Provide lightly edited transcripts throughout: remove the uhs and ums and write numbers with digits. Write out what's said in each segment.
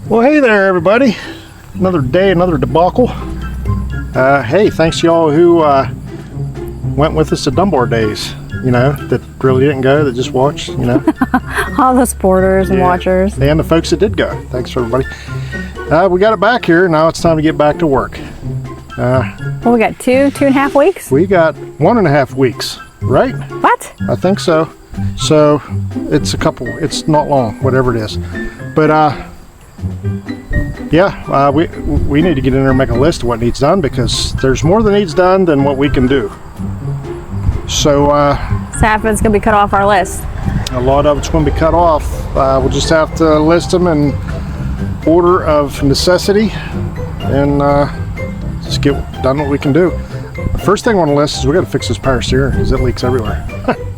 Well, hey there, everybody. Another day, another debacle. Hey, thanks to y'all who went with us to Dunbar days. You know, that really didn't go, that just watched, you know. All the supporters and watchers. And the folks that did go. Thanks for everybody. We got it back here. Now it's time to get back to work. Well, we got two and a half weeks? We got 1.5 weeks, right? What? I think so. So it's it's not long, whatever it is. But yeah, we need to get in there and make a list of what needs done, because there's more that needs done than what we can do. So half of it's going to be cut off our list. A lot of it's going to be cut off. We'll just have to list them in order of necessity and just get done what we can do. The first thing on the list is we got to fix this power steering, because it leaks everywhere.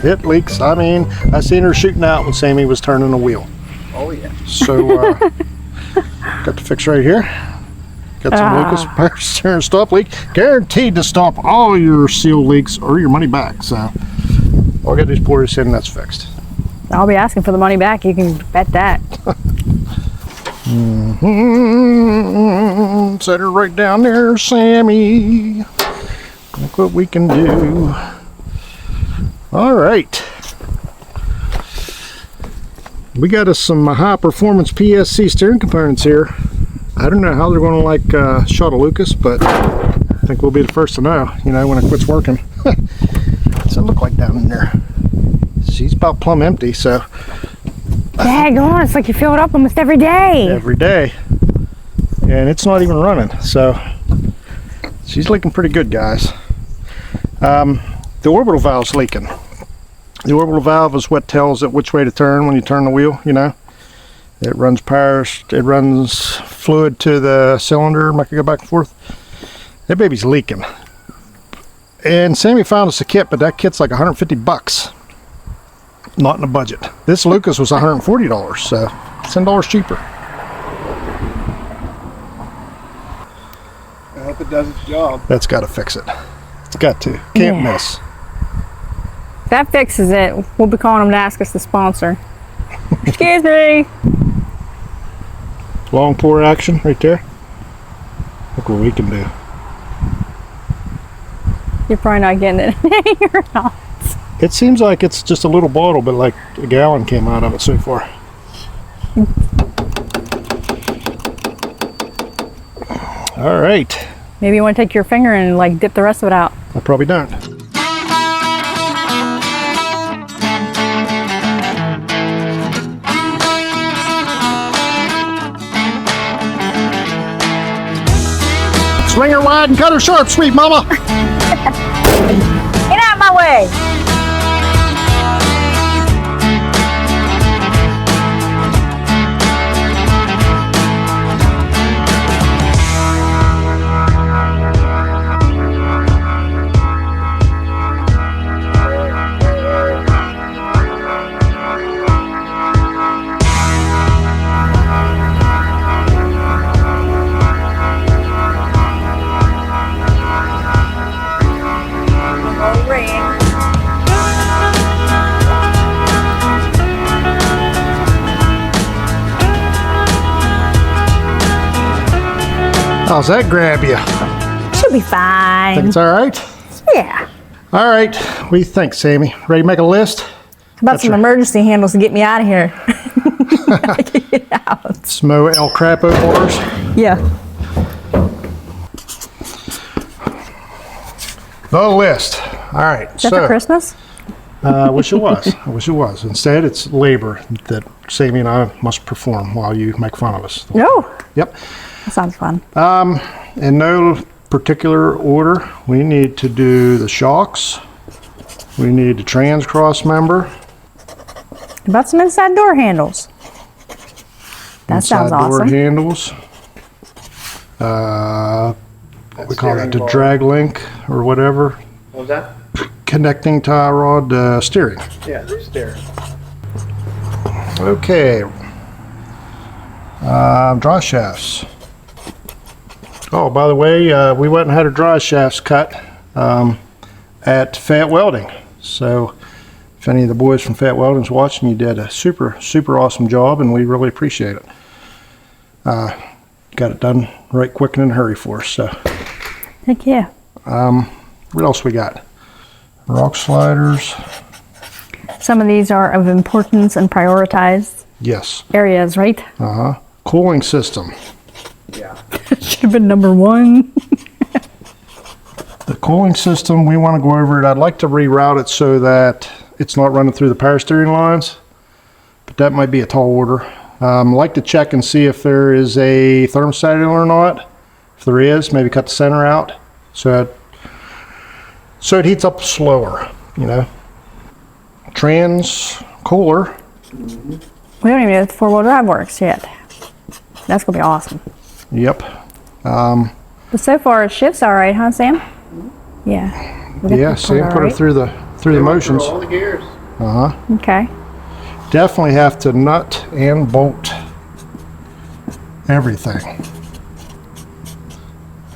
It leaks. I mean, I seen her shooting out when Sammy was turning the wheel. Oh yeah. So got to fix right here. Got some Lucas power steering stop leak. Guaranteed to stop all your seal leaks or your money back. So all I got to do is pour this in and that's fixed. I'll be asking for the money back. You can bet that. Set her right down there, Sammy. Look what we can do. All right. We got us some high performance PSC steering components here. I don't know how they're going to like shot a Lucas, but I think we'll be the first to know, you know, when it quits working. What's it look like down in there? She's about plumb empty, so. Daggone, it's like you fill it up almost every day. Every day. And it's not even running, so she's leaking pretty good, guys. The orbital valve's leaking. The orbital valve is what tells it which way to turn when you turn the wheel, you know. It runs power, it runs fluid to the cylinder, make it go back and forth. That baby's leaking. And Sammy found us a kit, but that kit's like 150 bucks. Not in the budget. This Lucas was $140, so $10 cheaper. I hope it does its job. That's got to fix it. It's got to. Can't miss. If that fixes it, we'll be calling them to ask us to sponsor. Excuse me. Long pour action right there. Look what we can do. You're probably not getting it. You're not. It seems like it's just a little bottle, but like a gallon came out of it so far. All right. Maybe you want to take your finger and like dip the rest of it out. I probably don't. Swing her wide and cut her sharp, sweet mama. Get out of my way. How's that grab you? Should be fine. Think it's all right? Yeah. All right. What do you think, Sammy? Ready to make a list? How about some emergency handles to get me out of here? Get out. Some El Crapo bars? Yeah. The list. All right. Is that for Christmas? I wish it was. I wish it was. Instead, it's labor that Sammy and I must perform while you make fun of us. No. Yep. That sounds fun. In no particular order, we need to do the shocks. We need the trans cross member. How about some inside door handles? That sounds awesome. Inside door handles. What we call that, the drag link or whatever. What was that? Connecting tie rod steering. Yeah, the steering. Okay. Drive shafts. Oh, by the way, we went and had our drive shafts cut at Fat Welding. So if any of the boys from Fat Welding's watching, you did a super awesome job, and we really appreciate it. Got it done right quick and in a hurry for us. So Heck yeah. what else we got? Rock sliders. Some of these are of importance and prioritized Yes. areas, right? Cooling system. Yeah. Should have been number 1. The cooling system, we want to go over it. I'd like to reroute it so that it's not running through the power steering lines, but that might be a tall order. I'd like to check and see if there is a thermostat in or not. If there is, maybe cut the center out so it heats up slower, you know. Trans cooler. We don't even know if the 4-wheel drive works yet. That's going to be awesome. Yep. But so far, it shifts all right, huh, Sam? Yeah. We got Yeah, that Sam part put all her through the motions. All the gears. right. Okay. Definitely have to nut and bolt everything.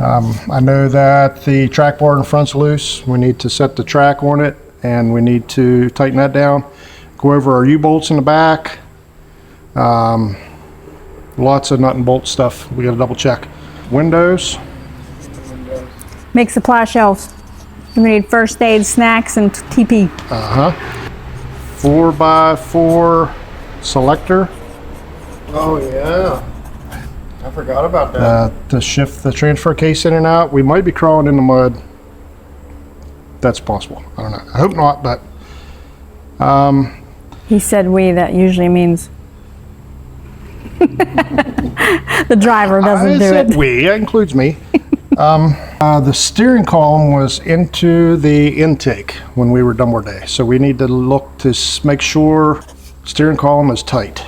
I know that the track bar in front's loose. We need to set the track on it, and we need to tighten that down. Go over our U-bolts in the back. Lots of nut and bolt stuff. We got to double check. Windows. Make supply shelves. We need first aid, snacks, and TP. 4x4 selector. Oh yeah. I forgot about that. To shift the transfer case in and out. We might be crawling in the mud. That's possible. I don't know. I hope not, but He said we, that usually means the driver doesn't I do said it. we. That includes me. The steering column was into the intake when we were Dunbar Day, so we need to look to make sure steering column is tight.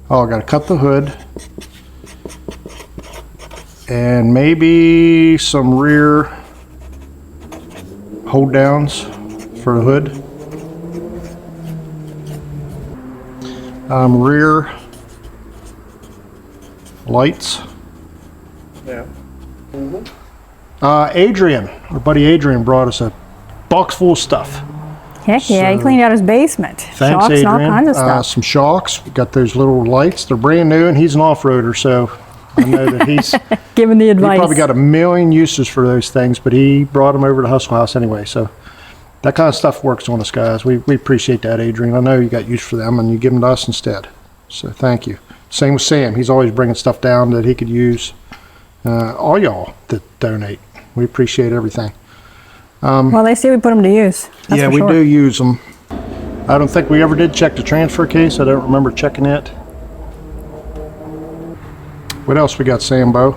Oh, I got to cut the hood and maybe some rear hold downs for the hood. Rear lights. Yeah. Adrian, our buddy Adrian, brought us a box full of stuff. Heck yeah, he cleaned out his basement. Thanks, Shocks and all Adrian. kinds of stuff. Some shocks. We got those little lights. They're brand new, and he's an off-roader, so I know that he's Giving the advice. he probably got a million uses for those things, but he brought them over to Hustle House anyway. So that kind of stuff works on us, guys. We appreciate that, Adrian. I know you got use for them, and you give them to us instead. So thank you. Same with Sam. He's always bringing stuff down that he could use. All y'all that donate, we appreciate everything. Well, they say we put them to use. That's Yeah, for we sure. do use them. I don't think we ever did check the transfer case. I don't remember checking it. What else we got, Sambo?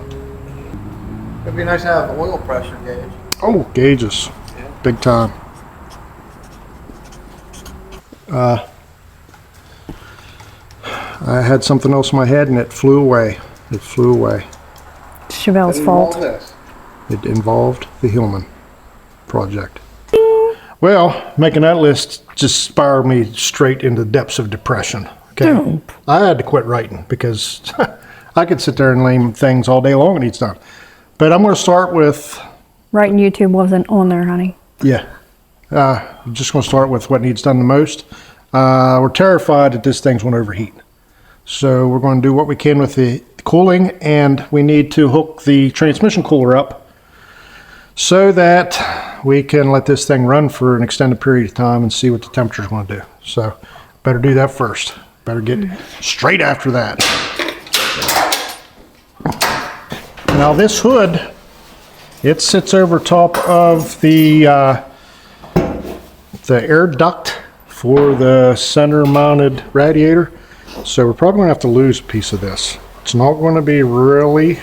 It'd be nice to have an oil pressure gauge. Oh, gauges. Yeah. Big time. I had something else in my head and it flew away. It flew away. Chevelle's fault. This. It involved the Hillman project. Well, making that list just spiraled me straight into the depths of depression. Okay. I had to quit writing because I could sit there and name things all day long and it's done. But I'm going to start with, Right, and YouTube wasn't on there, honey. I'm just going to start with what needs done the most. We're terrified that this thing's going to overheat. So we're going to do what we can with the cooling, and we need to hook the transmission cooler up so that we can let this thing run for an extended period of time and see what the temperature is going to do. So better do that first. Better get straight after that. Now this hood, it sits over top of the air duct for the center mounted radiator. So we're probably going to have to lose a piece of this. It's not going to be really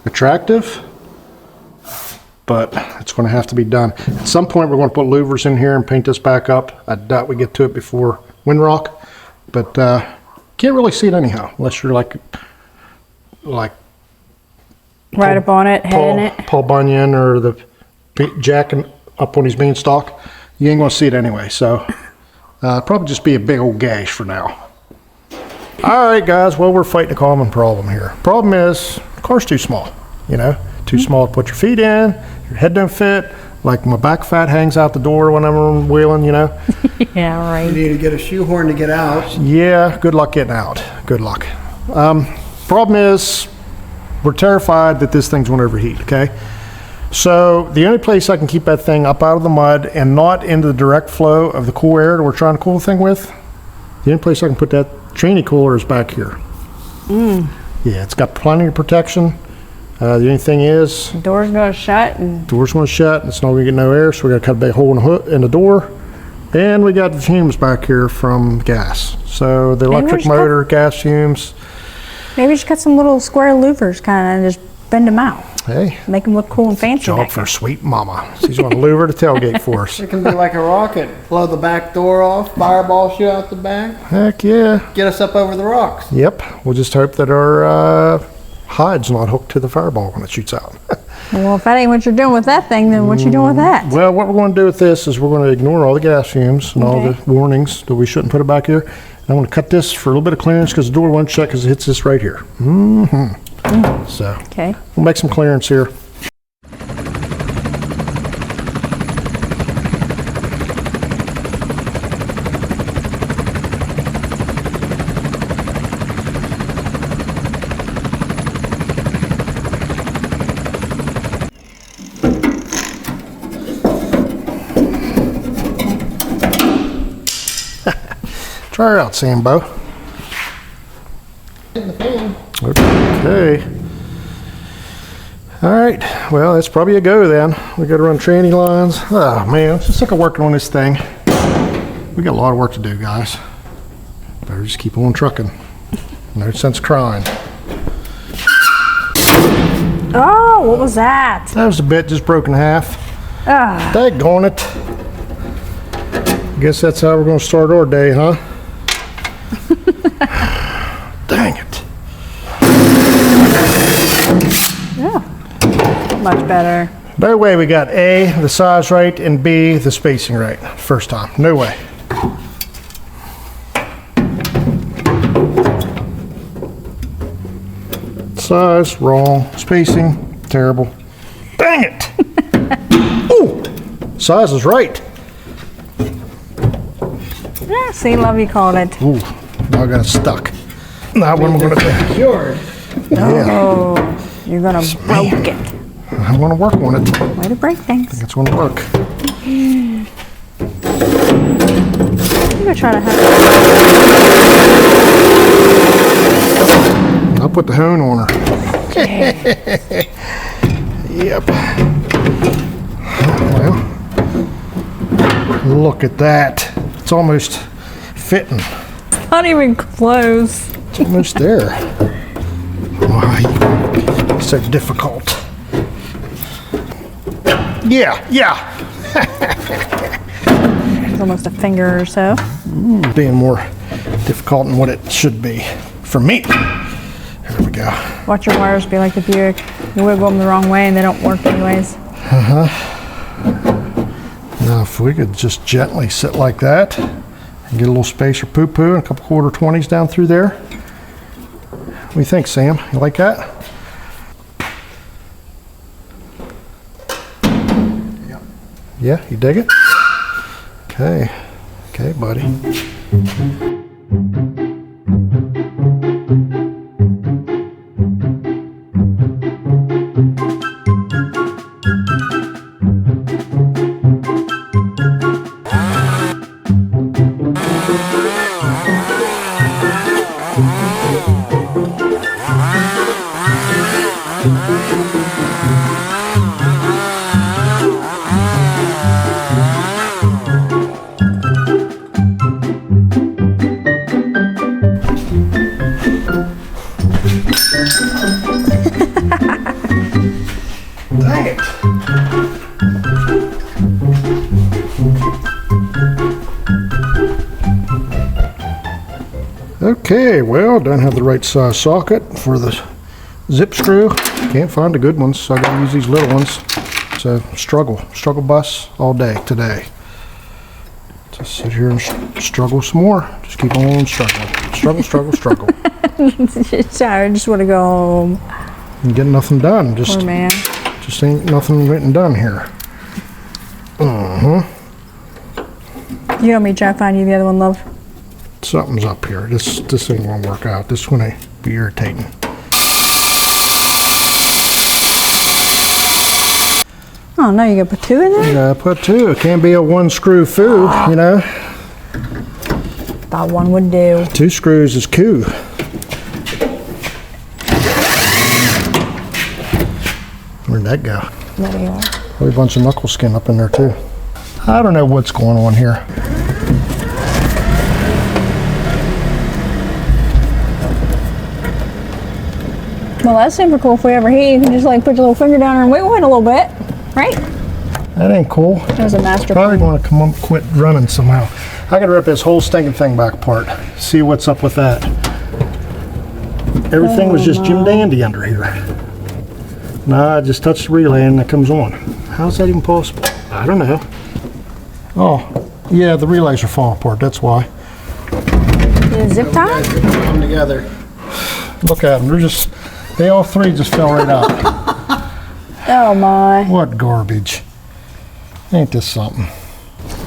attractive, but it's going to have to be done. At some point we're going to put louvers in here and paint this back up. I doubt we get to it before Windrock, but can't really see it anyhow unless you're like Right up on it, head in it. Paul Bunyan or the Jack up on his beanstalk. You ain't going to see it anyway, so probably just be a big old gash for now. All right, guys, well, we're fighting a common problem here. Problem is, the car's too small, you know, too small to put your feet in, your head don't fit, Like my back fat hangs out the door when I'm wheeling, you know. Yeah, You right. need to get a shoehorn to get out. Yeah, good luck getting out. Good luck. Problem is, we're terrified that this thing's going to overheat, okay? So the only place I can keep that thing up out of the mud and not into the direct flow of the cool air that we're trying to cool the thing with, the only place I can put that tranny cooler is back here. Yeah, it's got plenty of protection. The only thing is, Door's gonna shut and door's going to shut, and it's not going to get no air, so we got to cut a big hole in the door. And we got the fumes back here from gas. So the electric where's that? motor, gas fumes. maybe just cut some little square louvers kind of and just bend them out. Hey, Make them look cool and fancy. job back for there. sweet mama. She's going to louver the tailgate for us. It can be like a rocket. Blow the back door off, fireball shoot out the back, Heck yeah. get us up over the rocks. Yep. We'll just hope that our hide's not hooked to the fireball when it shoots out. Well, if that ain't what you're doing with that thing, then what you doing with that? Well, what we're going to do with this is we're going to ignore all the gas fumes and all Okay. the warnings that we shouldn't put it back here. And I'm going to cut this for a little bit of clearance because the door won't shut because it hits this right here. So Okay. we'll make some clearance here. Try her out, Sambo. Okay. All right. Well, that's probably a go then. We got to run tranny lines. Oh man, I'm just sick of working on this thing. We got a lot of work to do, guys. Better just keep on trucking. No sense crying. Oh, what was that? That was a bit just broke in half. Ah, Daggone it. Guess that's how we're going to start our day, huh? Dang it. much better. No way we got A, the size right, and B, the spacing right. First time. No way. Size, wrong. Spacing, terrible. Dang it! Ooh! Size is right. Yeah, see, love you called it. Ooh, now I got it stuck. Now what am I going to do? Cured. Yeah, Oh, you're gonna break it. I want to work on it. Way to break things. It's going to work. I'm gonna try to have I'll put the hone on her. Yep. Well, look at that. It's almost fitting. not even close. It's almost there. Why? So difficult. Yeah. It's almost a finger or so. Being more difficult than what it should be for me. There we go. Watch your wires be like the Buick. You wiggle them the wrong way and they don't work anyways. Now, if we could just gently sit like that and get a little space for poo-poo and a couple quarter 20s down through there. What do you think, Sam? You like that? Yeah, you dig it? Okay. Okay, buddy. Dang it. Okay, well, don't have the right size socket for the zip screw. Can't find the good ones, so I gotta use these little ones. So struggle bus all day today. Just sit here and struggle some more. Just keep on struggling. Struggle. I just want to go home. And get nothing done. Poor man. Just ain't nothing written done here. You want me to try to find you the other one, love? Something's up here. This thing won't work out. This one may be irritating. Oh no, you gotta put 2 in there? Yeah, put 2. It can't be a 1 screw foo, you know. Thought 1 would do. 2 screws is cool. Where'd that go? There you are. Probably a bunch of knuckle skin up in there too. I don't know what's going on here. Well, that's super cool. If we ever heat, you can just like put your little finger down there and wiggle it a little bit, right? That ain't cool. That was a master. Probably want to come up, quit running somehow. I gotta rip this whole stinking thing back apart. See what's up with that. Everything was just Jim Dandy under here. Nah, I just touched the relay and it comes on. How's that even possible? I don't know. Oh, yeah, the relays are falling apart. That's why. Zip tie? Come together. Look at them. They all 3 just fell right out. Oh my. What garbage. Ain't this something?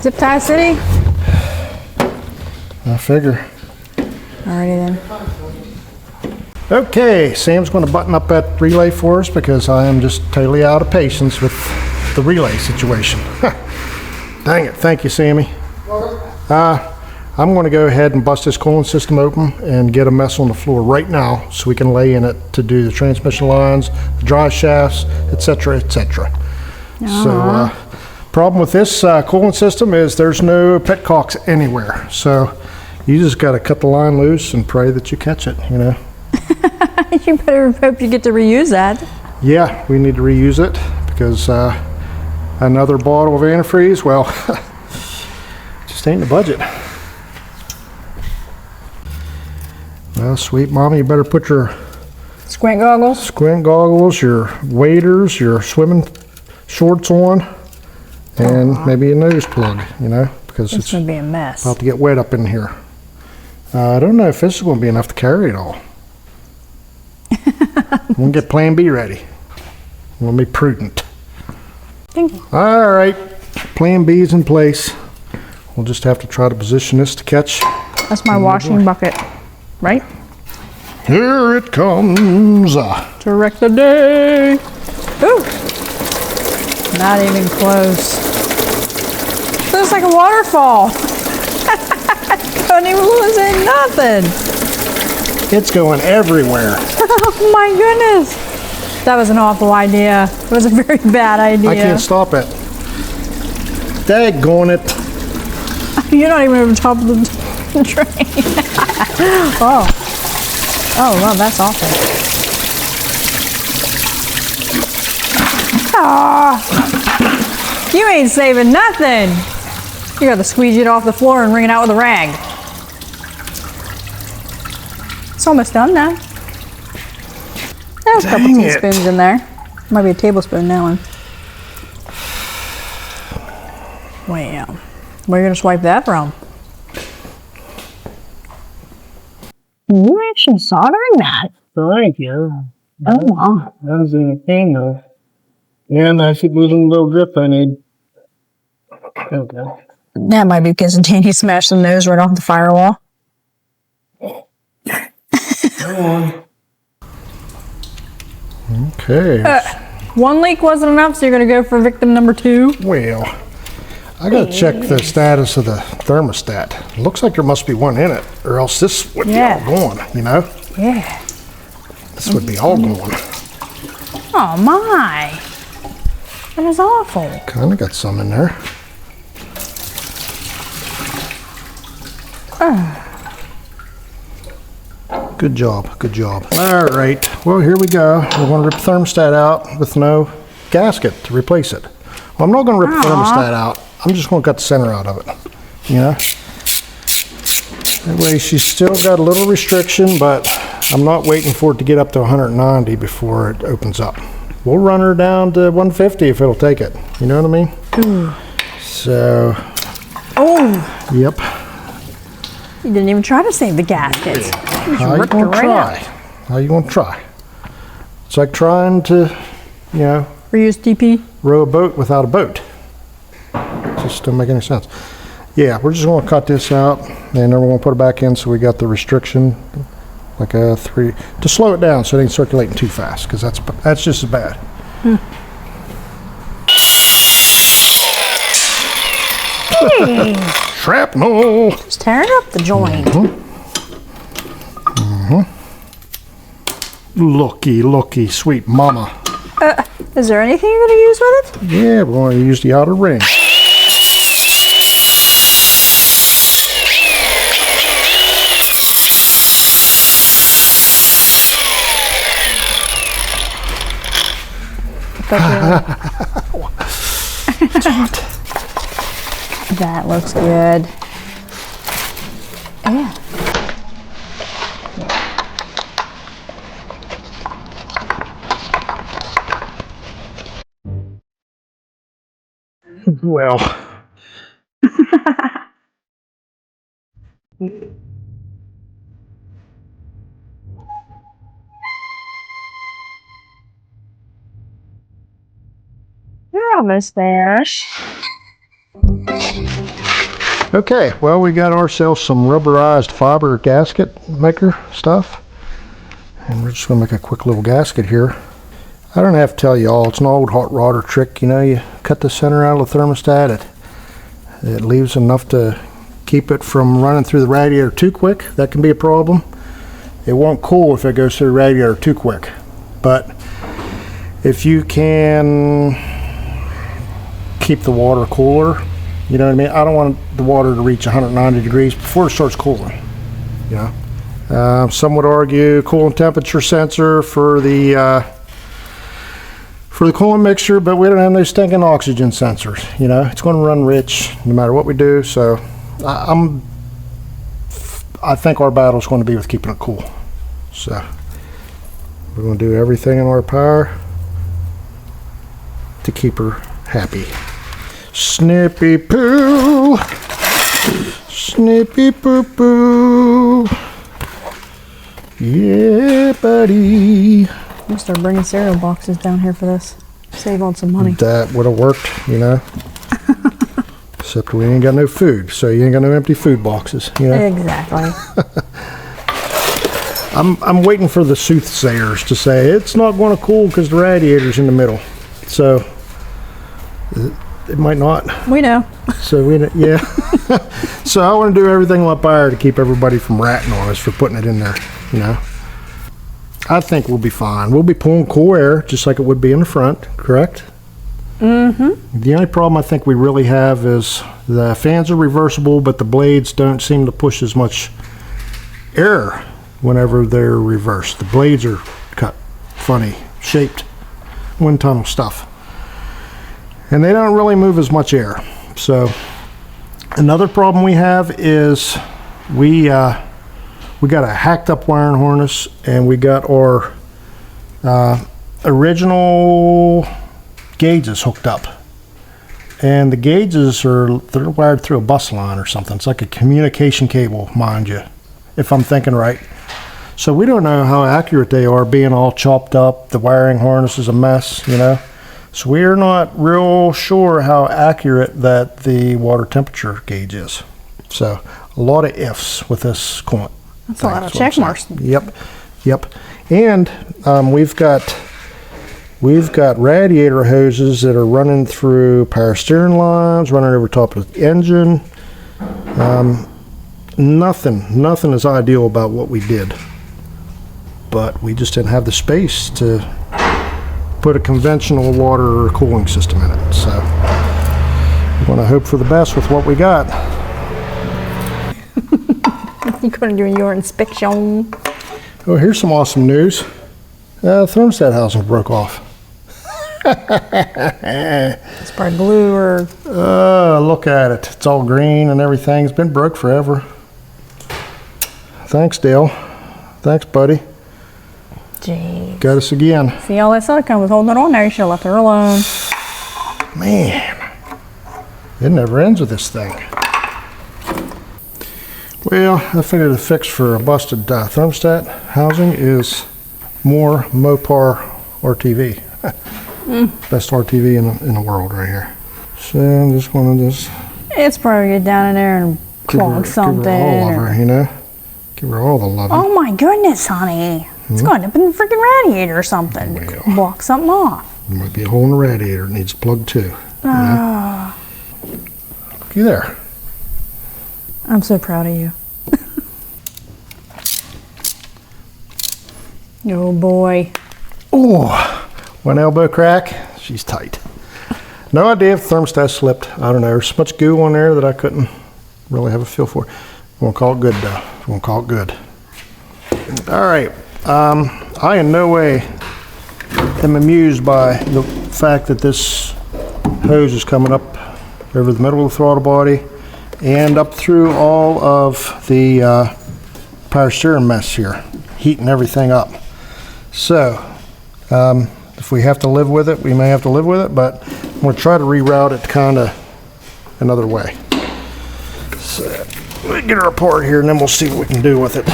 Zip tie city? I figure. Alrighty then. Okay, Sam's going to button up that relay for us because I am just totally out of patience with the relay situation. Dang it. Thank you, Sammy. I'm going to go ahead and bust this cooling system open and get a mess on the floor right now so we can lay in it to do the transmission lines, the drive shafts, etc., etc. So, problem with this cooling system is there's no petcocks anywhere. So, you just got to cut the line loose and pray that you catch it, you know. You better hope you get to reuse that. Yeah, we need to reuse it because another bottle of antifreeze, well, just ain't in the budget. Well, sweet mommy, you better put your Squint goggles, your waders, your swimming shorts on, and maybe a nose plug, you know, because it's it's gonna be a mess. about to get wet up in here. I don't know if this is going to be enough to carry it all. We'll get plan B ready. We'll be prudent. Thank you. All right, plan B is in place. We'll just have to try to position this to catch. That's my washing bucket, right? Here it comes. To wreck the day. Ooh. Not even close. Looks like a waterfall. Couldn't even lose it, nothing. It's going everywhere. Oh my goodness. That was an awful idea. It was a very bad idea. I can't stop it. Daggone it. You're not even over top of the train. Oh. Oh, well, that's awful. Ah. You ain't saving nothing. You gotta squeeze it off the floor and wring it out with a rag. It's almost done now. There's a couple teaspoons in there. Might be a tablespoon now. Wow. Where are you gonna swipe that from? You're actually soldering that. Thank you. Oh, wow. That was in a pain though. And I should lose a little grip I need. Okay. That might be because Danny smashed the nose right off the firewall. Go on. Okay. One leak wasn't enough, so you're going to go for victim number 2? Well, I gotta check the status of the thermostat. Looks like there must be one in it, or else this would be all gone, you know? Yeah. This would be all gone. Oh my. That is awful. Kinda got some in there. Good job, good job. All right, well, here we go. We're gonna rip the thermostat out with no gasket to replace it. Well, I'm not gonna rip the thermostat out. I'm just gonna cut the center out of it, you know? That way she's still got a little restriction, but I'm not waiting for it to get up to 190 before it opens up. We'll run her down to 150 if it'll take it. You know what I mean? Ooh. So. Oh. Yep. You didn't even try to save the gaskets. How you gonna try? How you gonna try? It's like trying to, you know, Reuse DP. row a boat without a boat. Just don't make any sense. Yeah, we're just going to cut this out, and then we're going to put it back in so we got the restriction, like a 3, to slow it down so it ain't circulating too fast, because that's just as bad. Hey, Shrapnel! just tearing up the joint. Looky, sweet mama. Is there anything you're going to use with it? Yeah, we're going to use the outer ring. It's hot. That looks good. Yeah. Well. You're almost there. Okay, well, we got ourselves some rubberized fiber gasket maker stuff. And we're just going to make a quick little gasket here. I don't have to tell you all, it's an old hot rodder trick. You know, you cut the center out of the thermostat, it leaves enough to keep it from running through the radiator too quick. That can be a problem. It won't cool if it goes through the radiator too quick. But if you can keep the water cooler, you know what I mean? I don't want the water to reach 190 degrees before it starts cooling, you know? Some would argue coolant temperature sensor for the coolant mixture, but we don't have no stinking oxygen sensors, you know? It's going to run rich no matter what we do, so I think our battle's going to be with keeping it cool. So we're going to do everything in our power to keep her happy. Snippy poo, snippy poo poo. Yeah, buddy. I'm gonna start bringing cereal boxes down here for this. Save on some money. That would have worked, you know. Except we ain't got no food, so you ain't got no empty food boxes, you know. Exactly. I'm waiting for the soothsayers to say it's not going to cool because the radiator's in the middle. So it might not. We know. So yeah. So I want to do everything in my power to keep everybody from ratting on us for putting it in there, you know. I think we'll be fine. We'll be pulling cool air just like it would be in the front, correct? Mm-hmm. The only problem I think we really have is the fans are reversible, but the blades don't seem to push as much air whenever they're reversed. The blades are cut funny, shaped, wind tunnel stuff. And they don't really move as much air. So another problem we have is we got a hacked up wiring harness, and we got our original gauges hooked up. And the gauges they're wired through a bus line or something. It's like a communication cable, mind you, if I'm thinking right. So we don't know how accurate they are, being all chopped up. The wiring harness is a mess, you know. So we're not real sure how accurate that the water temperature gauge is. So a lot of ifs with this coolant. That's a lot of check marks. Yep. And we've got radiator hoses that are running through power steering lines, running over top of the engine. Nothing is ideal about what we did, but we just didn't have the space to put a conventional water cooling system in it. So we're going to hope for the best with what we got. You're going to do your inspection. Oh, here's some awesome news. Thermostat housing broke off. It's probably glue or... Look at it. It's all green and everything. It's been broke forever. Thanks, Dale. Thanks, buddy. Jeez. Got us again. See, all that silicone was holding it on there. You should have left her alone. Man, it never ends with this thing. Well, I figured the fix for a busted thermostat housing is more Mopar RTV. Best RTV in the world right here. So I'm just going to just It's probably get down in there and clog something. Give her all of her, you know? Give her all the love. Oh my goodness, honey. It's going up in the freaking radiator or something. Well. Block something off. There might be a hole in the radiator. It needs plugged too. Oh. Looky there. I'm so proud of you. Oh boy. Oh, one elbow crack. She's tight. No idea if the thermostat slipped. I don't know. There's so much goo on there that I couldn't really have a feel for. Won't call it good though. Won't call it good. All right. I in no way am amused by the fact that this hose is coming up over the middle of the throttle body and up through all of the power steering mess here, heating everything up. So if we have to live with it, we may have to live with it, but I'm going to try to reroute it kind of another way. So let me get her apart here and then we'll see what we can do with it.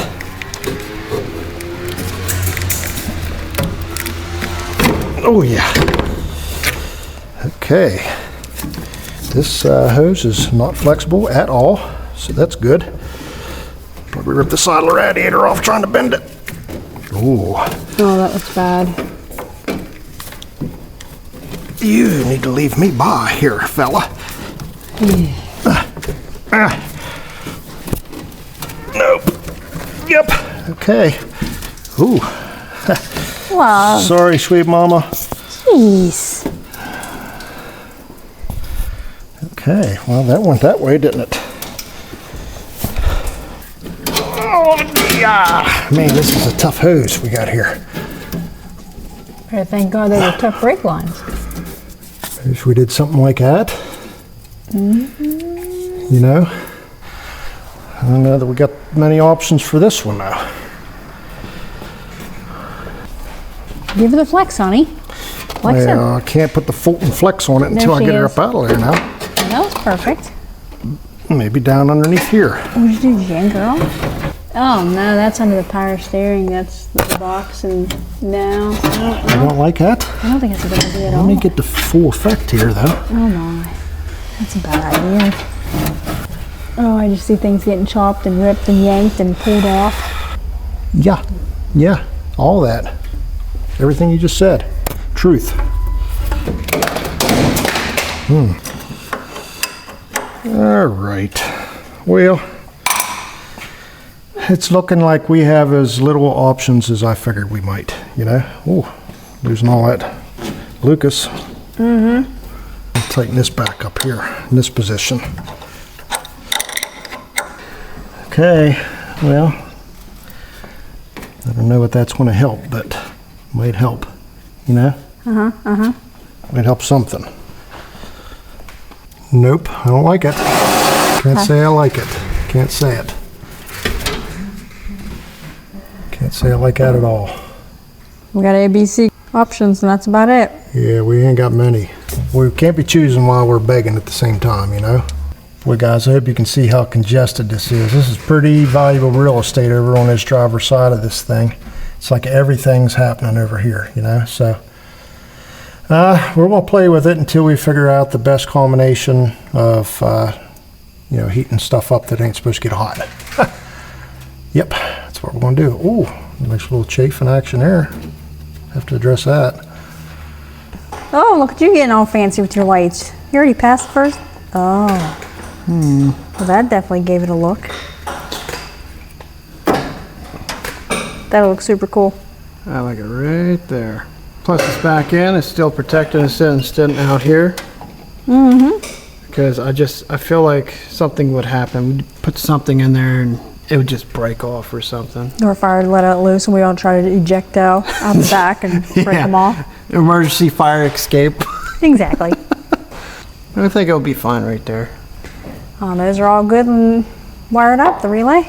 Oh yeah. Okay. This hose is not flexible at all, so that's good. Probably ripped the side of the radiator off trying to bend it. Ooh. Oh, that looks bad. You need to leave me by here, fella. Nope. Yep. Okay. Ooh. Wow. Sorry, sweet mama. Jeez. Okay, well that went that way, didn't it? Oh yeah! Man, this is a tough hose we got here. Thank God those are tough brake lines. If we did something like that, you know, I don't know that we got many options for this one now. Give her the flex, honey. Flex her. Well, I can't put the Fulton flex on it until I get her up out of there now. That was perfect. Maybe down underneath here. What did you do, yank her off? Oh no, that's under the power steering. That's the box, and no, I don't like that. I don't think it's a good idea at all. Let me get the full effect here, though. Oh my, that's a bad idea. Oh, I just see things getting chopped and ripped and yanked and pulled off. Yeah, all that. Everything you just said. Truth. All right. Well, it's looking like we have as little options as I figured we might, you know. Oh, losing all that Lucas. I'll tighten this back up here in this position. Okay, well, I don't know if that's going to help, but might help, you know? Might help something. Nope, I don't like it. Can't say I like it. Can't say it. Can't say I like that at all. We got A, B, C options, and that's about it. Yeah, we ain't got many. We can't be choosing while we're begging at the same time, you know? Boy, guys, I hope you can see how congested this is. This is pretty valuable real estate over on this driver's side of this thing. It's like everything's happening over here, you know? So we're going to play with it until we figure out the best combination of, you know, heating stuff up that ain't supposed to get hot. Yep, that's what we're going to do. Ooh, nice little chafe in action there. Have to address that. Oh, look at you getting all fancy with your lights. You already passed the first? Oh. Well, that definitely gave it a look. That looks super cool. I like it right there. Plus it's back in, it's still protected instead of out here. Because I feel like something would happen. We'd put something in there and it would just break off or something. Or if I were to let it loose and we all try to eject out the back and break them off. Emergency fire escape. Exactly. I think it'll be fine right there. Oh, those are all good and wired up, the relay?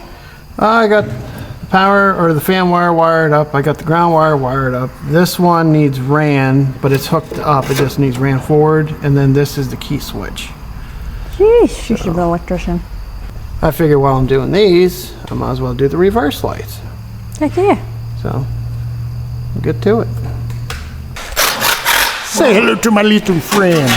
I got the power or the fan wire wired up. I got the ground wire wired up. This one needs ran, but it's hooked up. It just needs ran forward. And then this is the key switch. Jeez, you should be an electrician. I figure while I'm doing these, I might as well do the reverse lights. Heck yeah. So, we'll get to it. Say hello to my little friend.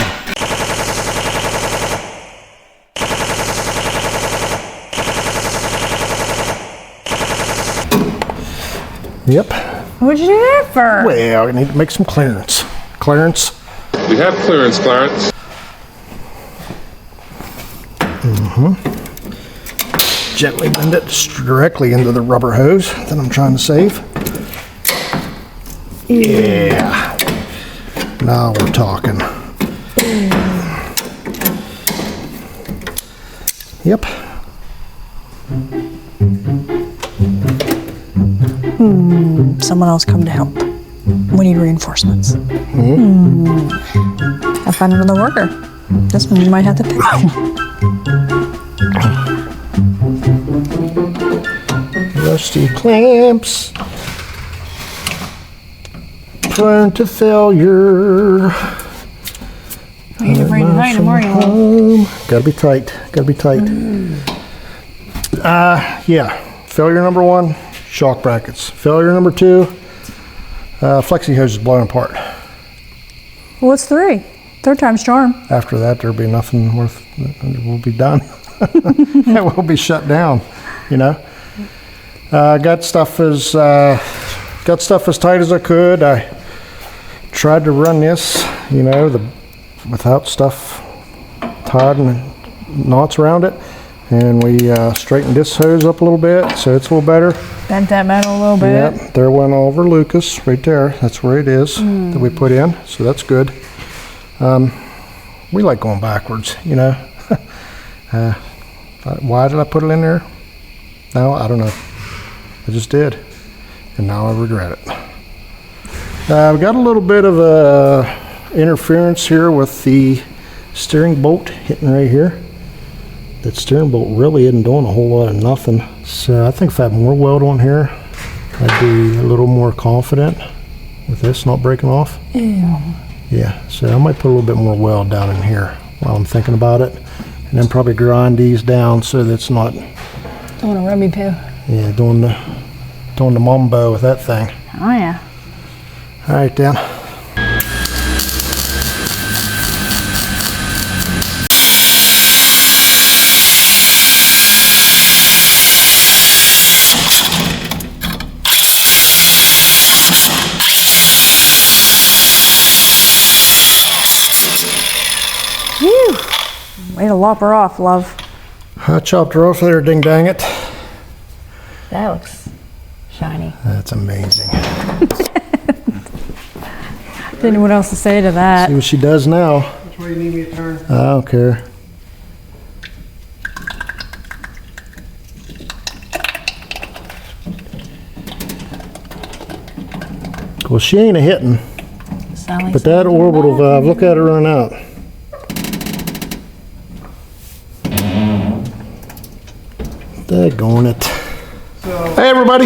Yep. What'd you do that for? Well, I need to make some clearance. Clearance. We have clearance, Clarence. Gently bend it directly into the rubber hose that I'm trying to save. Yeah. Now we're talking. Yep. Someone else come to help. We need reinforcements. I'll find another worker. This one you might have to pick. Rusty clamps. Prone to failure. You need to bring them home tomorrow. Home. Gotta be tight. Gotta be tight. Yeah. Failure number 1, shock brackets. Failure number 2, flexi hose is blowing apart. What's 3? Third time's charm. After that, there'll be nothing worth. We'll be done. It will be shut down. You know. Got stuff as tight as I could. I tried to run this, you know, without stuff tied and knots around it, and we straightened this hose up a little bit, so it's a little better. Bent that metal a little bit. Yep, there went over Lucas right there. That's where it is that we put in, so that's good. We like going backwards, you know. Why did I put it in there? No, I don't know. I just did, and now I regret it. We got a little bit of interference here with the steering bolt hitting right here. That steering bolt really isn't doing a whole lot of nothing. So I think if I had more weld on here, I'd be a little more confident with this not breaking off. Ew. Yeah, so I might put a little bit more weld down in here while I'm thinking about it. And then probably grind these down so that it's not... Don't want to rub me poo. Yeah, doing the mumbo with that thing. Oh yeah. All right, then. Whew. Way to lop her off, love. I chopped her off there, ding dang it. That looks shiny. That's amazing. Didn't know what else to say to that. See what she does now. Which way do you need me to turn? I don't care. Well, she ain't a hitting, but that orbital valve, look at it run out. Daggone it. Hey everybody,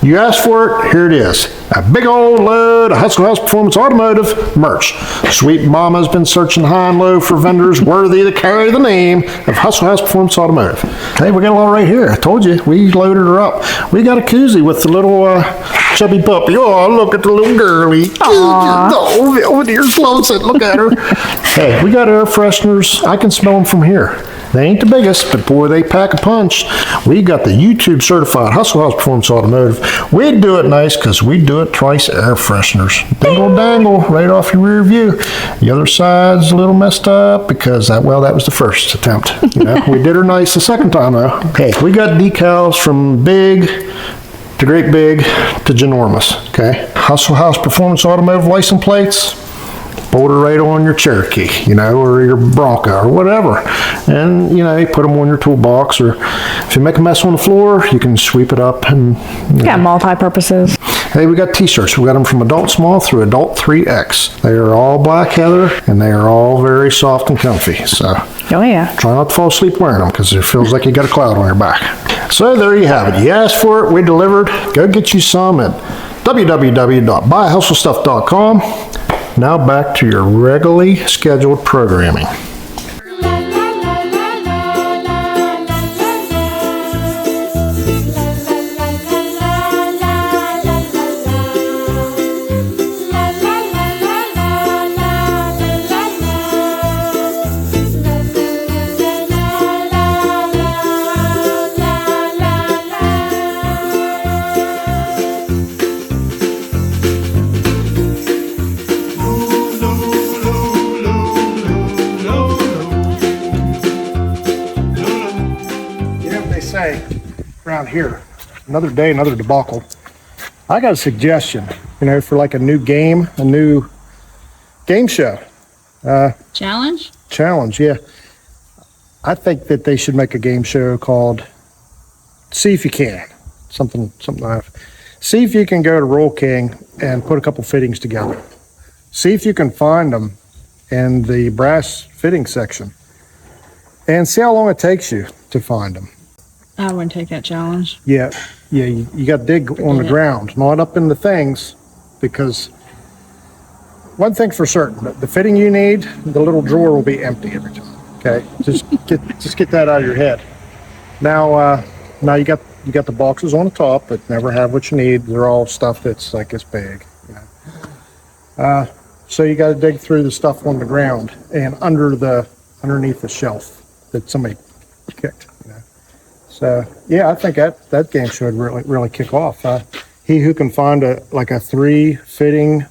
you asked for it, here it is. A big old load of Hustle House Performance Automotive merch. Sweet Mama's been searching high and low for vendors worthy to carry the name of Hustle House Performance Automotive. Hey, we got a lot right here. I told you, we loaded her up. We got a koozie with the little chubby puppy. Oh, look at the little girlie. Oh, over there, Slowson, look at her. Hey, we got air fresheners. I can smell them from here. They ain't the biggest, but boy, they pack a punch. We got the YouTube certified Hustle House Performance Automotive. We do it nice because we do it twice air fresheners. Dingle dangle right off your rear view. The other side's a little messed up because that was the first attempt. You know, we did her nice the second time though. Hey, we got decals from big to great big to ginormous. Okay, Hustle House Performance Automotive license plates. Bolt her right on your Cherokee, you know, or your Bronco or whatever. And, you know, you put them on your toolbox, or if you make a mess on the floor, you can sweep it up and... Yeah, multi-purposes. Hey, we got t-shirts. We got them from adult small through adult 3X. They are all black heather, and they are all very soft and comfy. So, oh yeah. Try not to fall asleep wearing them, because it feels like you got a cloud on your back. So there you have it. You asked for it, we delivered. Go get you some at www.buyhustlestuff.com. Now back to your regularly scheduled programming. say around here, another day, another debacle. I got a suggestion, you know, for like a new game show. Challenge? Challenge, yeah. I think that they should make a game show called See If You Can. Something like that. See if you can go to Roll King and put a couple fittings together. See if you can find them in the brass fitting section. And see how long it takes you to find them. I wouldn't take that challenge. Yeah, you got to dig on the ground, not up in the things, because one thing for certain, the fitting you need, the little drawer will be empty every time. Okay, just get that out of your head. Now you got the boxes on the top that never have what you need. They're all stuff that's like this big. You know? So you got to dig through the stuff on the ground and underneath the shelf that somebody kicked. You know? So yeah, I think that game should really kick off. He who can find a 3 fitting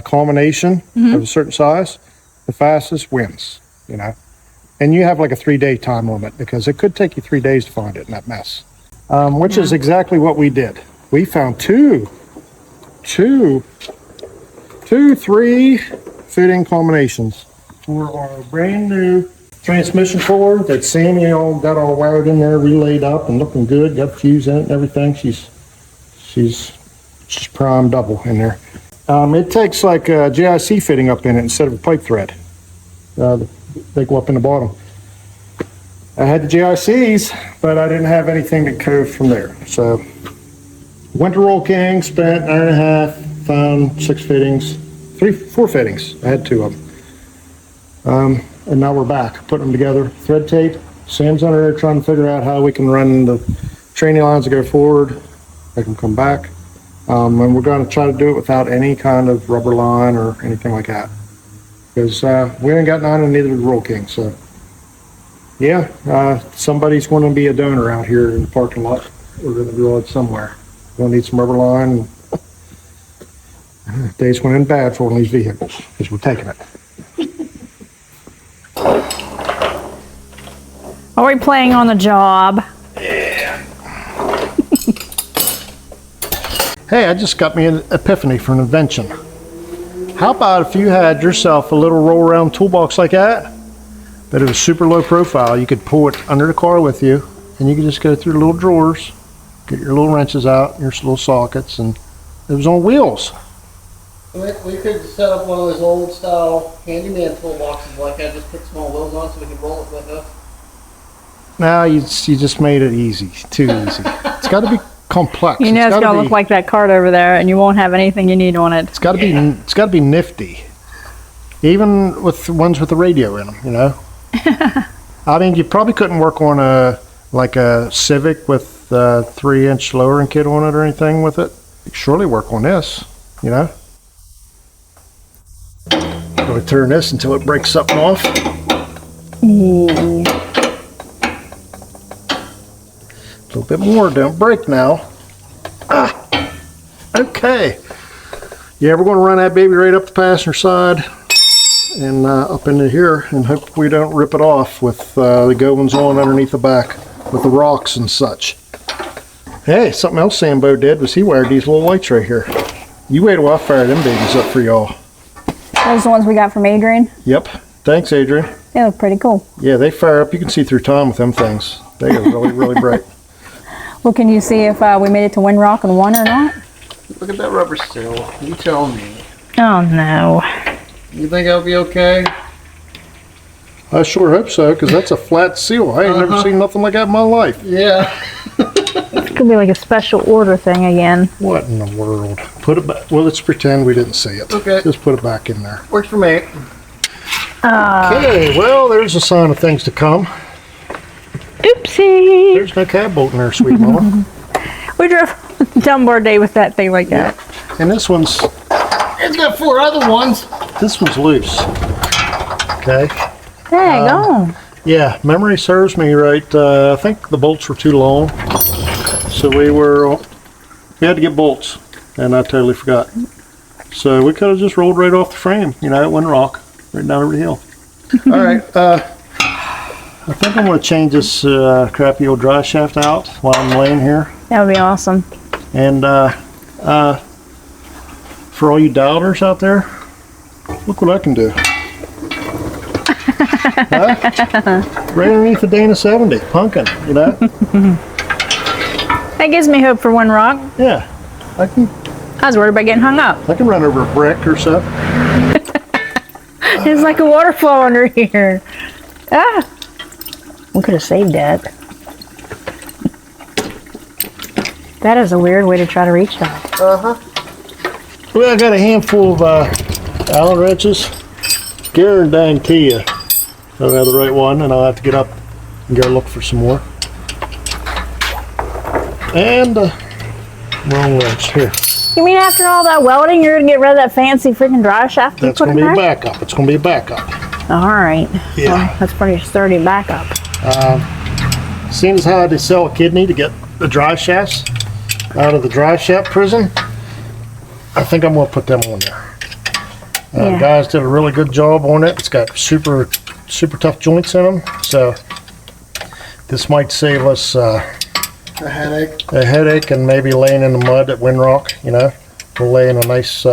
combination of a certain size, the fastest wins. You know, and you have like a 3-day time limit because it could take you 3 days to find it in that mess. Which is exactly what we did. We found two, 3 fitting combinations for our brand new transmission cord that Sammy got all wired in there, relayed up and looking good, got fuse in it and everything. She's prime double in there. It takes like a JIC fitting up in it instead of a pipe thread. They go up in the bottom. I had the JICs, but I didn't have anything to go from there. So went to Roll King, spent an hour and a half, found 6 fittings, 4 fittings. I had 2 of them. And now we're back, putting them together. Thread tape. Sam's under there trying to figure out how we can run the training lines to go forward, make them come back. And we're going to try to do it without any kind of rubber line or anything like that. Because we ain't got none and neither did Roll King, so. Yeah, somebody's going to be a donor out here in the parking lot. We're going to do it somewhere. We'll need some rubber line. Days going to end bad for one of these vehicles because we're taking it. Are we playing on the job? Yeah. Hey, I just got me an epiphany for an invention. How about if you had yourself a little roll around toolbox like that? But it was super low profile. You could pull it under the car with you, and you could just go through the little drawers, get your little wrenches out, your little sockets, and it was on wheels. We could set up one of those old style handyman toolboxes like that, just put small wheels on so we can roll it with us. Now you just made it easy, too easy. It's got to be complex. You know it's going to look like that cart over there, and you won't have anything you need on it. It's got to be nifty, even with the ones with the radio in them, you know. I mean, you probably couldn't work on a Civic with a 3-inch lowering kit on it or anything with it. You could surely work on this, you know. I'm going to turn this until it breaks something off. A little bit more, don't break now. Okay. Yeah, we're going to run that baby right up the passenger side and up into here and hope we don't rip it off with the go-ones on underneath the back with the rocks and such. Hey, something else Sambo did was he wired these little lights right here. You wait a while, I'll fire them babies up for y'all. Those are the ones we got from Adrian? Yep. Thanks, Adrian. They look pretty cool. Yeah, they fire up. You can see through time with them things. They are really, really bright. Well, can you see if we made it to Windrock and won or not? Look at that rubber seal. You tell me. Oh, no. You think I'll be okay? I sure hope so, because that's a flat seal. I ain't never seen nothing like that in my life. Yeah. It could be like a special order thing again. What in the world? Put it back. Well, let's pretend we didn't see it. Okay. Just put it back in there. Works for me. Okay, well, there's a sign of things to come. Oopsie. There's no cab bolt in there, sweet mama. We drove Dunbar day with that thing like that. And this one's... It's got 4 other ones. This one's loose. Okay. Dang on. Yeah, memory serves me right. I think the bolts were too long. So we had to get bolts. And I totally forgot. So we could have just rolled right off the frame. You know, it wouldn't rock. Right down over the hill. All right. I think I'm going to change this crappy old dry shaft out while I'm laying here. That would be awesome. And for all you doubters out there, look what I can do. Huh? Right underneath the Dana 70, punkin', you know? That gives me hope for one rock. Yeah. I was worried about getting hung up. can run over a brick or so. There's like a waterfall under here. Ah! We could have saved that. That is a weird way to try to reach that. Well, I got a handful of Allen wrenches. Guarantee you I don't have the right one, and I'll have to get up and go look for some more. And wrong wrench here. You mean after all that welding, you're gonna get rid of that fancy freaking dry shaft? That's going to be a backup. It's going to be a backup. All right. Yeah. Well, that's pretty sturdy backup. Seeing as how I had to sell a kidney to get the drive shafts out of the drive shaft prison, I think I'm going to put them on there. Yeah. Guys did a really good job on it. It's got super tough joints in them, so this might save us a headache and maybe laying in the mud at Windrock. You know, we'll lay in a nice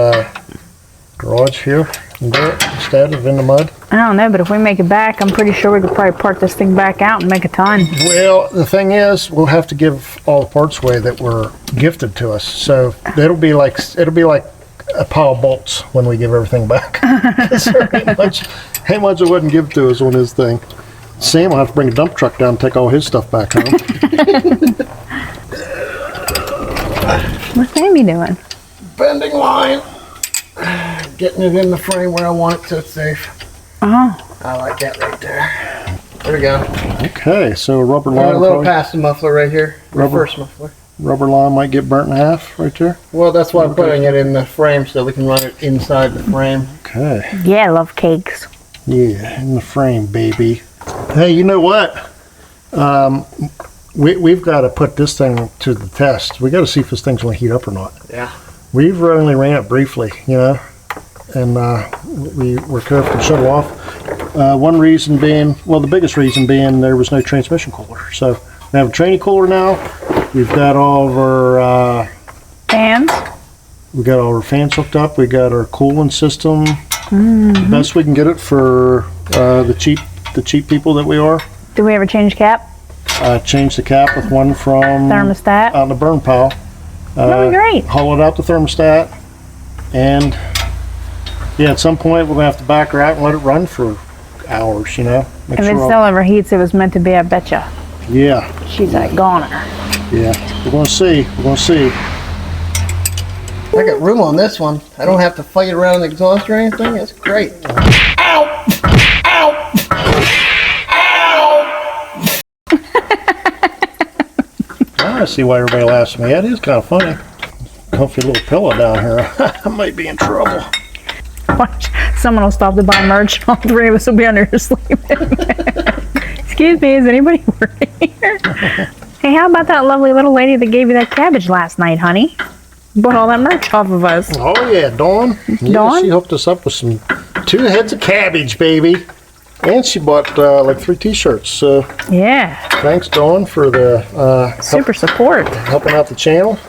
garage here and do it instead of in the mud. I don't know, but if we make it back, I'm pretty sure we could probably part this thing back out and make a ton. Well, the thing is, we'll have to give all the parts away that were gifted to us, so it'll be like a pile of bolts when we give everything back. There ain't much it wouldn't give to us on his thing. Sam will have to bring a dump truck down and take all his stuff back home. What's Sammy doing? Bending line. Getting it in the frame where I want it so it's safe. Oh. I like that right there. There we go. Okay, so rubber We're line. a little past the muffler right here. Rubber. Reverse muffler. Rubber line might get burnt in half right there. Well, that's why I'm putting it in the frame so we can run it inside the frame. Okay. Yeah, I love cakes. Yeah, in the frame, baby. Hey, you know what? We've got to put this thing to the test. We got to see if this thing's going to heat up or not. Yeah. We've only ran it briefly, you know, and we were careful to shut it off. One reason being, well, the biggest reason being there was no transmission cooler. So we have a training cooler now. We've got all of our Fans? we got all our fans hooked up. We got our cooling system. The best we can get it for the cheap people that we are. Do we ever change cap? Change the cap with one from Thermostat? out in the burn pile. Really great. Hollowed out the thermostat, and yeah, at some point we're gonna have to back her out and let it run for hours. You know, make If it sure still overheats, it was meant to be, I betcha. yeah, She's a goner. yeah. We're gonna see. We're gonna see. I got room on this one. I don't have to fight around the exhaust or anything. It's great. Ow! Ow! I see why everybody laughs at me. That is kind of funny. Comfy little pillow down here. I might be in trouble. Watch, someone will stop to buy merch and all three of us will be under here sleeping. Excuse me, is anybody working here? Hey, how about that lovely little lady that gave you that cabbage last night, honey? Bought all that merch off of us. Oh yeah, Dawn. Yeah, Dawn? she hooked us up with some 2 heads of cabbage, baby. And she bought like 3 t-shirts. So Yeah, thanks, Dawn, for the super support. helping out the channel.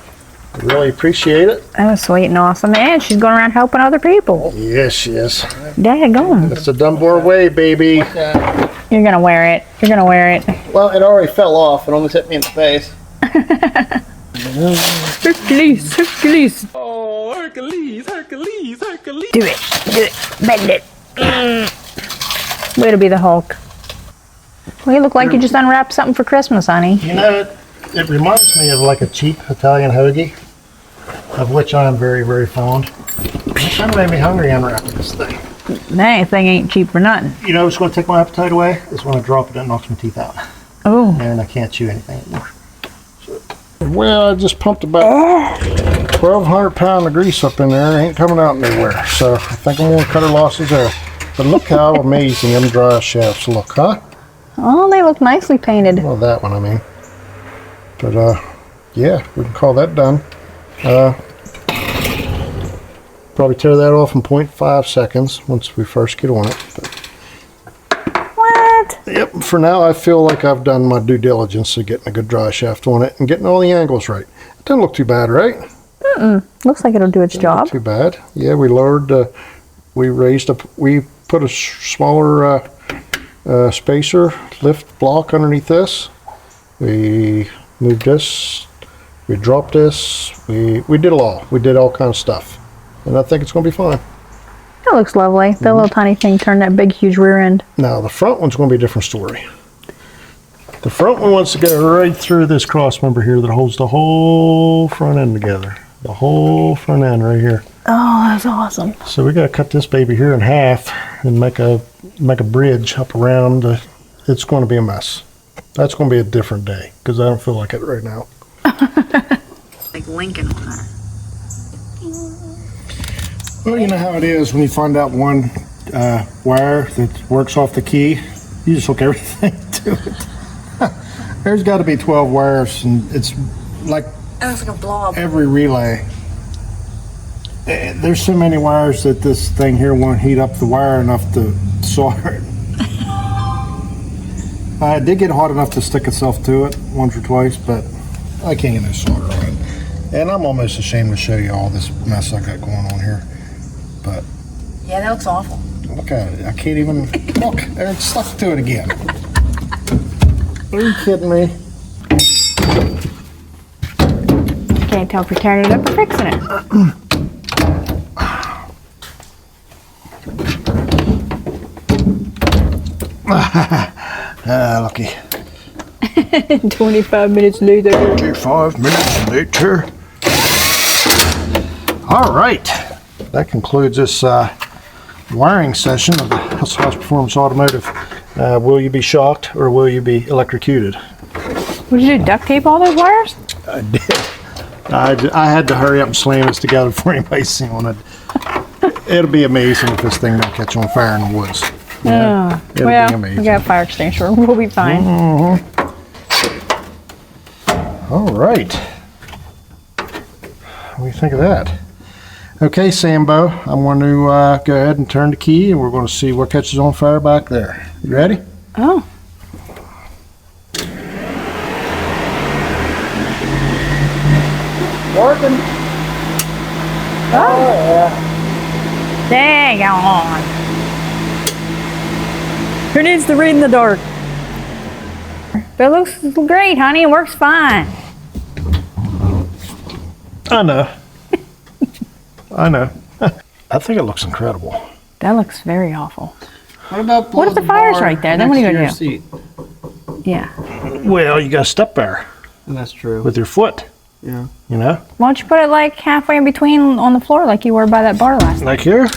Really appreciate it. That was sweet and awesome. And she's going around helping other people. Yes, she is. Daggone. It's the Dunbar way, baby. You're going to wear it. You're going to wear it. Well, it already fell off. It almost hit me in the face. Hercules, Hercules. Oh, Hercules, Hercules, Hercules. Do it. Do it. Bend it. Way to be the Hulk. Well, you look like you just unwrapped something for Christmas, honey. You know, it reminds me of like a cheap Italian hoagie, of which I am very, very fond. It kind of made me hungry unwrapping this thing. That thing ain't cheap for nothing. You know what's going to take my appetite away? Is when I drop it and it knocks my teeth out. Oh. And I can't chew anything anymore. Well, I just pumped about 1,200 pounds of grease up in there. It ain't coming out anywhere. So I think I'm going to cut our losses there. But look how amazing them dry shafts look, huh? Oh, they look nicely painted. Well, that one, I mean. But, yeah, we can call that done. Probably tear that off in 0.5 seconds once we first get on it. But, What? Yep, for now I feel like I've done my due diligence of getting a good dry shaft on it and getting all the angles right. It doesn't look too bad, right? Looks like it'll do its job. Not too bad. Yeah, we lowered, we put a smaller spacer lift block underneath this. We moved this, we dropped this, we did it all. We did all kinds of stuff. And I think it's going to be fine. That looks lovely. That little tiny thing turned that big, huge rear end. Now, the front one's going to be a different story. The front one wants to go right through this crossmember here that holds the whole front end together. The whole front end right here. Oh, that's awesome. So we got to cut this baby here in half and make a bridge up around. It's going to be a mess. That's going to be a different day because I don't feel like it right now. Like Lincoln on that. Well, you know how it is when you find out one wire that works off the key, you just hook everything to it. There's got to be 12 wires, and it's like It's like a blob. every relay. There's so many wires that this thing here won't heat up the wire enough to solder it. I did get hot enough to stick itself to it once or twice, but I can't get no solder on it. And I'm almost ashamed to show you all this mess I got going on here. But Yeah, that looks awful. look at it. I can't even look. It's stuck to it again. Are you kidding me? Can't tell if you're tearing it up or fixing it. Lucky. 25 minutes later. 25 minutes later. All right. That concludes this wiring session of the House Performance Automotive. Will you be shocked or will you be electrocuted? What did you do, duct tape all those wires? I did. I had to hurry up and slam this together before anybody seen on it. It'll be amazing if this thing don't catch on fire in the woods. Yeah. It'll Well, be amazing. we got a fire extinguisher. We'll be fine. All right. What do you think of that? Okay, Sambo, I'm going to go ahead and turn the key, and we're going to see what catches on fire back there. You ready? Oh. Working. Oh, yeah. Dang on. Who needs to read in the dark? But it looks great, honey. It works fine. I know. I know. I think it looks incredible. That looks very awful. What about What if the fire's right there? Then what are you gonna do? Seat? Yeah. Well, you got to step there And that's true. with your foot, Yeah. you know? Why don't you put it like halfway in between on the floor like you were by that bar last night? Like here?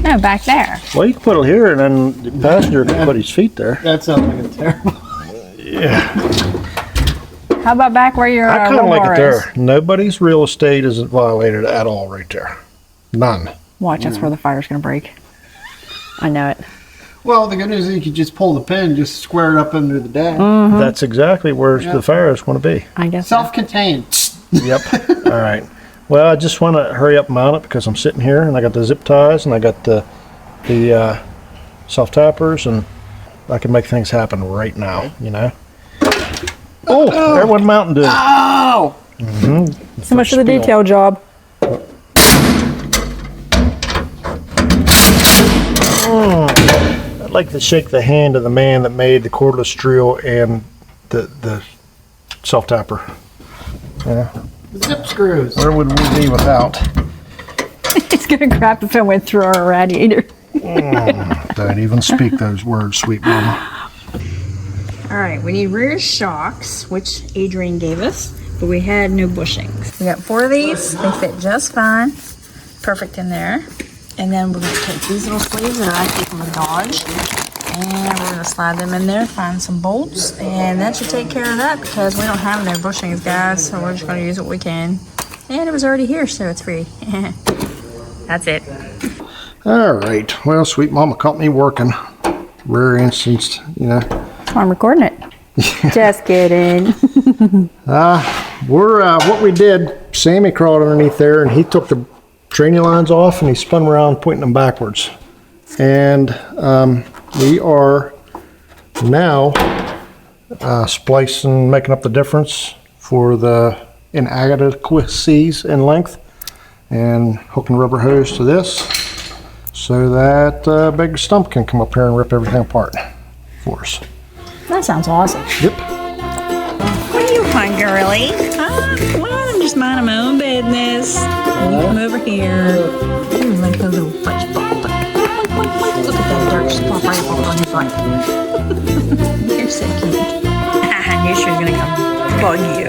No, back there. Well, you can put it here, and then the passenger can put his feet there. That sounds like a terrible. Yeah. How about back where your I kind of roll like bar it is? there. Nobody's real estate isn't violated at all right there. None. Watch, that's where the fire's gonna break. I know it. Well, the good news is you could just pull the pin, just square it up under the dash. That's exactly where the fire is going to be. I guess. So. Self-contained. Yep. All right. Well, I just want to hurry up and mount it because I'm sitting here and I got the zip ties and I got the self tappers and I can make things happen right now, you know. Oh, there went Mountain Dew. Oh! So much for the detail job. I'd like to shake the hand of the man that made the cordless drill and the self tapper. Yeah. Zip screws. Where would we be without? It's gonna crap if it went through our radiator. Don't even speak those words, sweet mama. All right, we need rear shocks, which Adrian gave us, but we had no bushings. We got 4 of these. They fit just fine. Perfect in there. And then we're gonna take these little sleeves that I keep from a Dodge, and we're gonna slide them in there, find some bolts, and that should take care of that because we don't have no bushings, guys, so we're just gonna use what we can. And it was already here, so it's free. That's it. All right. Well, sweet mama caught me working. Rare instance, you know. I'm recording it. Just kidding. What we did, Sammy crawled underneath there and he took the training lines off and he spun around pointing them backwards. And we are Now, splicing, making up the difference for the inadequacies in length, and hooking a rubber hose to this so that big stump can come up here and rip everything apart for us. That sounds awesome. Yep. What are you want, girly? Huh? Well, I'm just minding my own business. And you come over here. Ooh, like a little fudge ball. Look at that dirt spot right up on your front. You're so cute. I knew she was gonna come bug you.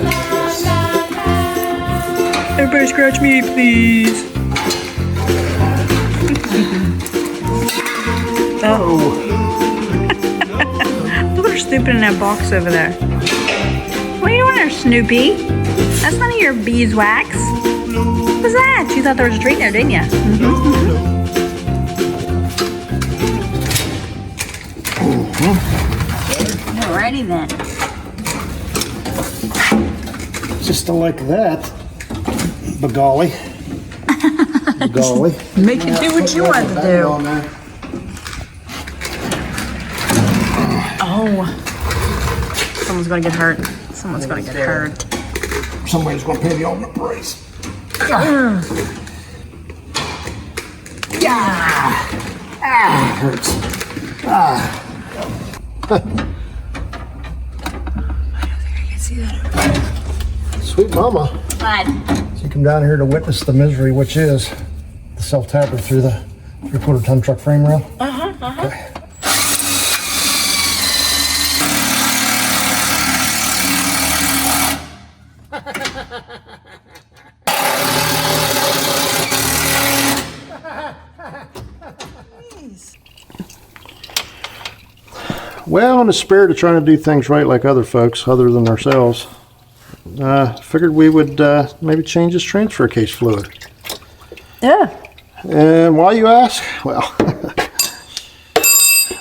Everybody scratch me, please. Oh. Look at her snooping in that box over there. What are you doing there, Snoopy? That's none of your beeswax. What's that? You thought there was a treat there, didn't you? Alrighty then. Just like that. Bagolly. Bagolly. Make it do what you want to do. Oh. Someone's gonna get hurt. Someone's gonna get hurt. Somebody's gonna pay the ultimate price. Hurts. Sweet mama. What? So you come down here to witness the misery, which is the self-tapper through the 3/4 ton truck frame rail. Okay. Well, in the spirit of trying to do things right like other folks, other than ourselves, figured we would maybe change this transfer case fluid. Yeah. And why, you ask? Well,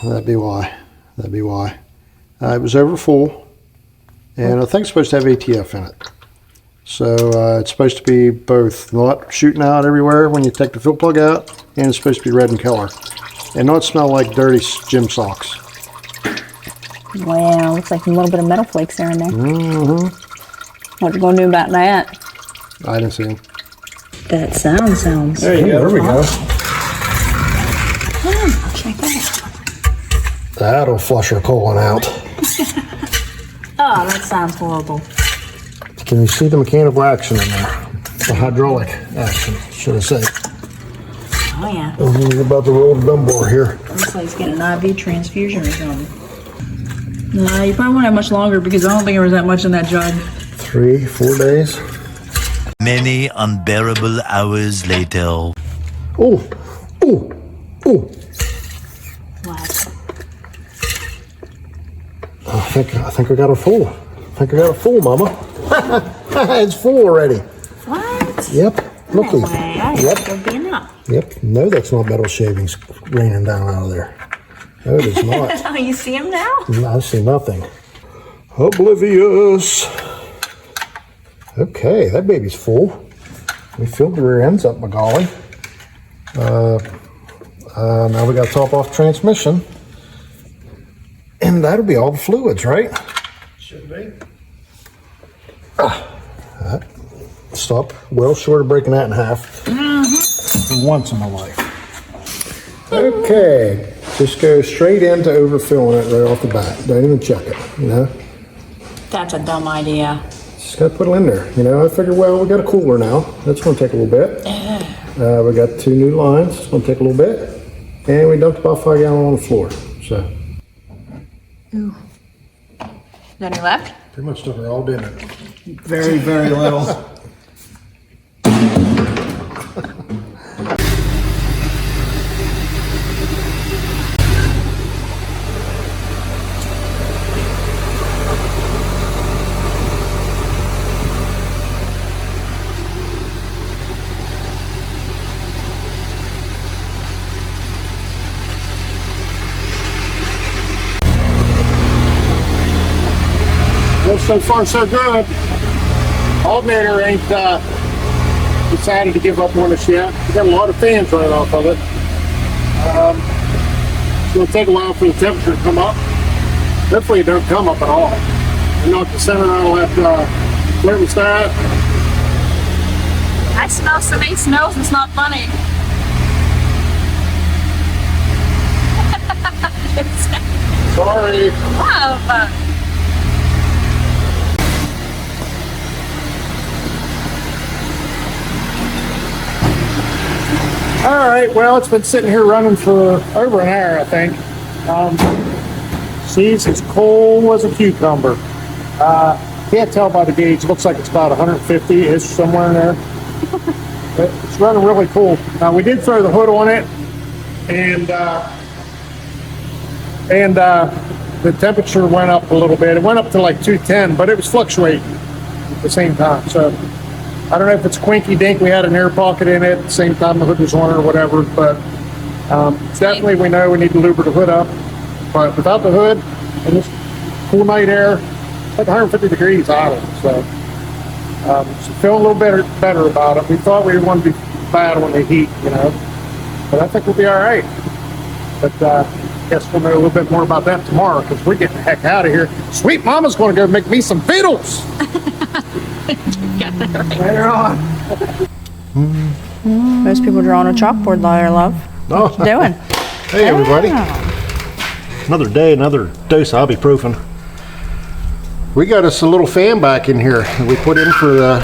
that'd be why. That'd be why. It was over full, and I think it's supposed to have ATF in it. So it's supposed to be both not shooting out everywhere when you take the fill plug out, and it's supposed to be red in color, and not smell like dirty gym socks. Wow, looks like a little bit of metal flakes there and there. Mm-hmm. What you gonna do about that? I didn't see them. That sounds. There you go. There we go. Oh, check that out. That'll flush her colon out. Oh, that sounds horrible. Can you see the mechanical action in there? The hydraulic action, should I say. Oh, yeah. He's about to roll the Dunbar here. Looks like he's getting an IV transfusion or something. No, you probably won't have much longer because I don't think there was that much in that jug. 3-4 days. Many unbearable hours later. Oh, oh, oh. What? I think I got a full. I think I got a full, Mama. It's full already. What? Yep. Looky. No way. I Yep. think it'll be enough. Yep. No, that's not metal shavings raining down out of there. No, it is not. Oh, you see him now? I see nothing. Oblivious. Okay, that baby's full. We filled the rear ends up, by golly. Now we got to top off transmission. And that'll be all the fluids, right? Should be. Stop well short of breaking that in half. For once in my life. Okay, just go straight into overfilling it right off the bat. Don't even check it, you know? That's a dumb idea. Just gotta put it in there, you know? I figured, well, we got a cooler now. That's gonna take a little bit. We got 2 new lines. It's gonna take a little bit. And we dumped about 5 gallons on the floor, so. Ooh. Is there any left? Pretty much took her all dinner. Very, very little. Well, so far so good. Alternator ain't decided to give up on us yet. We got a lot of fans running off of it. It's going to take a while for the temperature to come up. Hopefully it don't come up at all. You knock the center out of that thermostat. I smell some ace smells. It's not funny. Sorry. Love. All right, well, it's been sitting here running for over an hour, I think. Sees as cold as a cucumber. Can't tell by the gauge. Looks like it's about 150-ish, somewhere in there. But it's running really cool. Now, we did throw the hood on it, and the temperature went up a little bit. It went up to like 210, but it was fluctuating at the same time. So I don't know if it's quinky dink. We had an air pocket in it at the same time the hood was on or whatever, but definitely we know we need to lubricate the hood up. But without the hood and this cool night air, like 150 degrees idle. So feeling a little better about it. We thought we didn't want to be bad on the heat, you know, but I think we'll be all right. But I guess we'll know a little bit more about that tomorrow because we're getting the heck out of here. Sweet Mama's going to go make me some fiddles. Later on. Most people draw on a chalkboard there, love. Oh. What you doing? Hey, everybody. Another day, another dose of ibuprofen. We got us a little fan back in here that we put in for the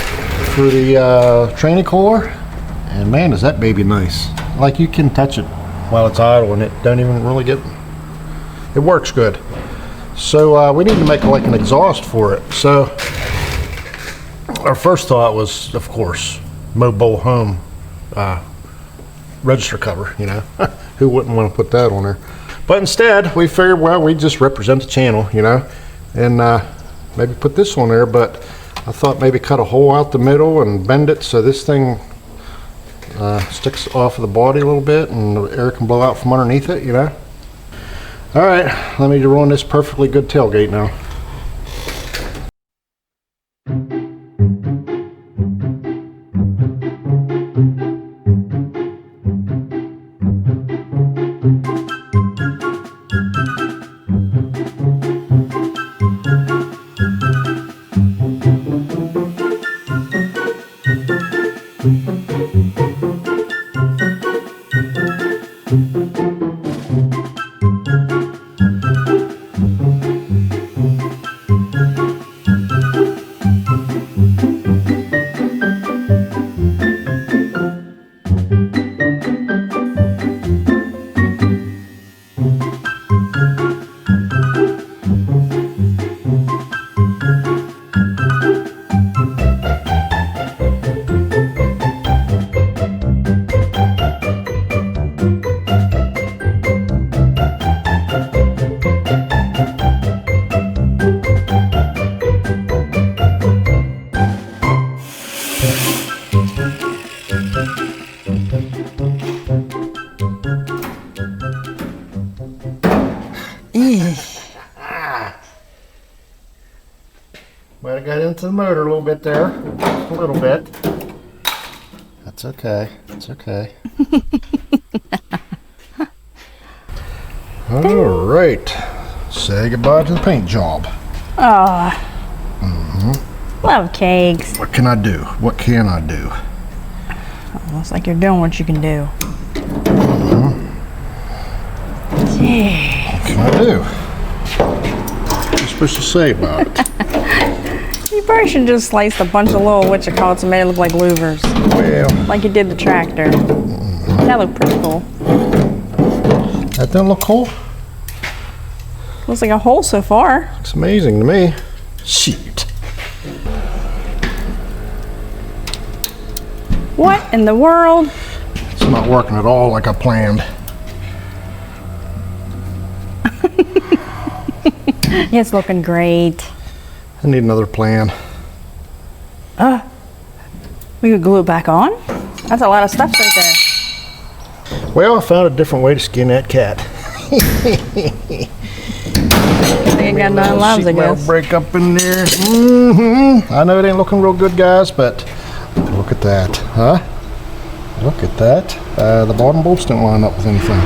training core, and man, is that baby nice. Like you can touch it while it's idle and it don't even really get, it works good. So we need to make like an exhaust for it. So our first thought was, of course, mobile home register cover, you know. Who wouldn't want to put that on there? But instead, we figured, well, we just represent the channel, you know, and maybe put this on there, but I thought maybe cut a hole out the middle and bend it so this thing sticks off of the body a little bit and the air can blow out from underneath it, you know. All right, let me run this perfectly good tailgate now. Might have got into the motor a little bit there, just a little bit. That's okay, that's okay. All right, say goodbye to the paint job. Love cakes. What can I do? What can I do? Looks like you're doing what you can do. What can I do? What are you supposed to say about it? You probably should just slice a bunch of little whatchamacallits and made it look like louvers. Well, Like you did the tractor. That looked pretty cool. that doesn't look cool. Looks like a hole so far. Looks amazing to me. Shoot. What in the world? It's not working at all like I planned. It's looking great. I need another plan. We could glue it back on? That's a lot of stuff right there. Well, I found a different way to skin that cat. They ain't got nine lives, I Sheet metal guess. break up in there. I know it ain't looking real good, guys, but look at that, huh? Look at that. The bottom bolts didn't line up with anything.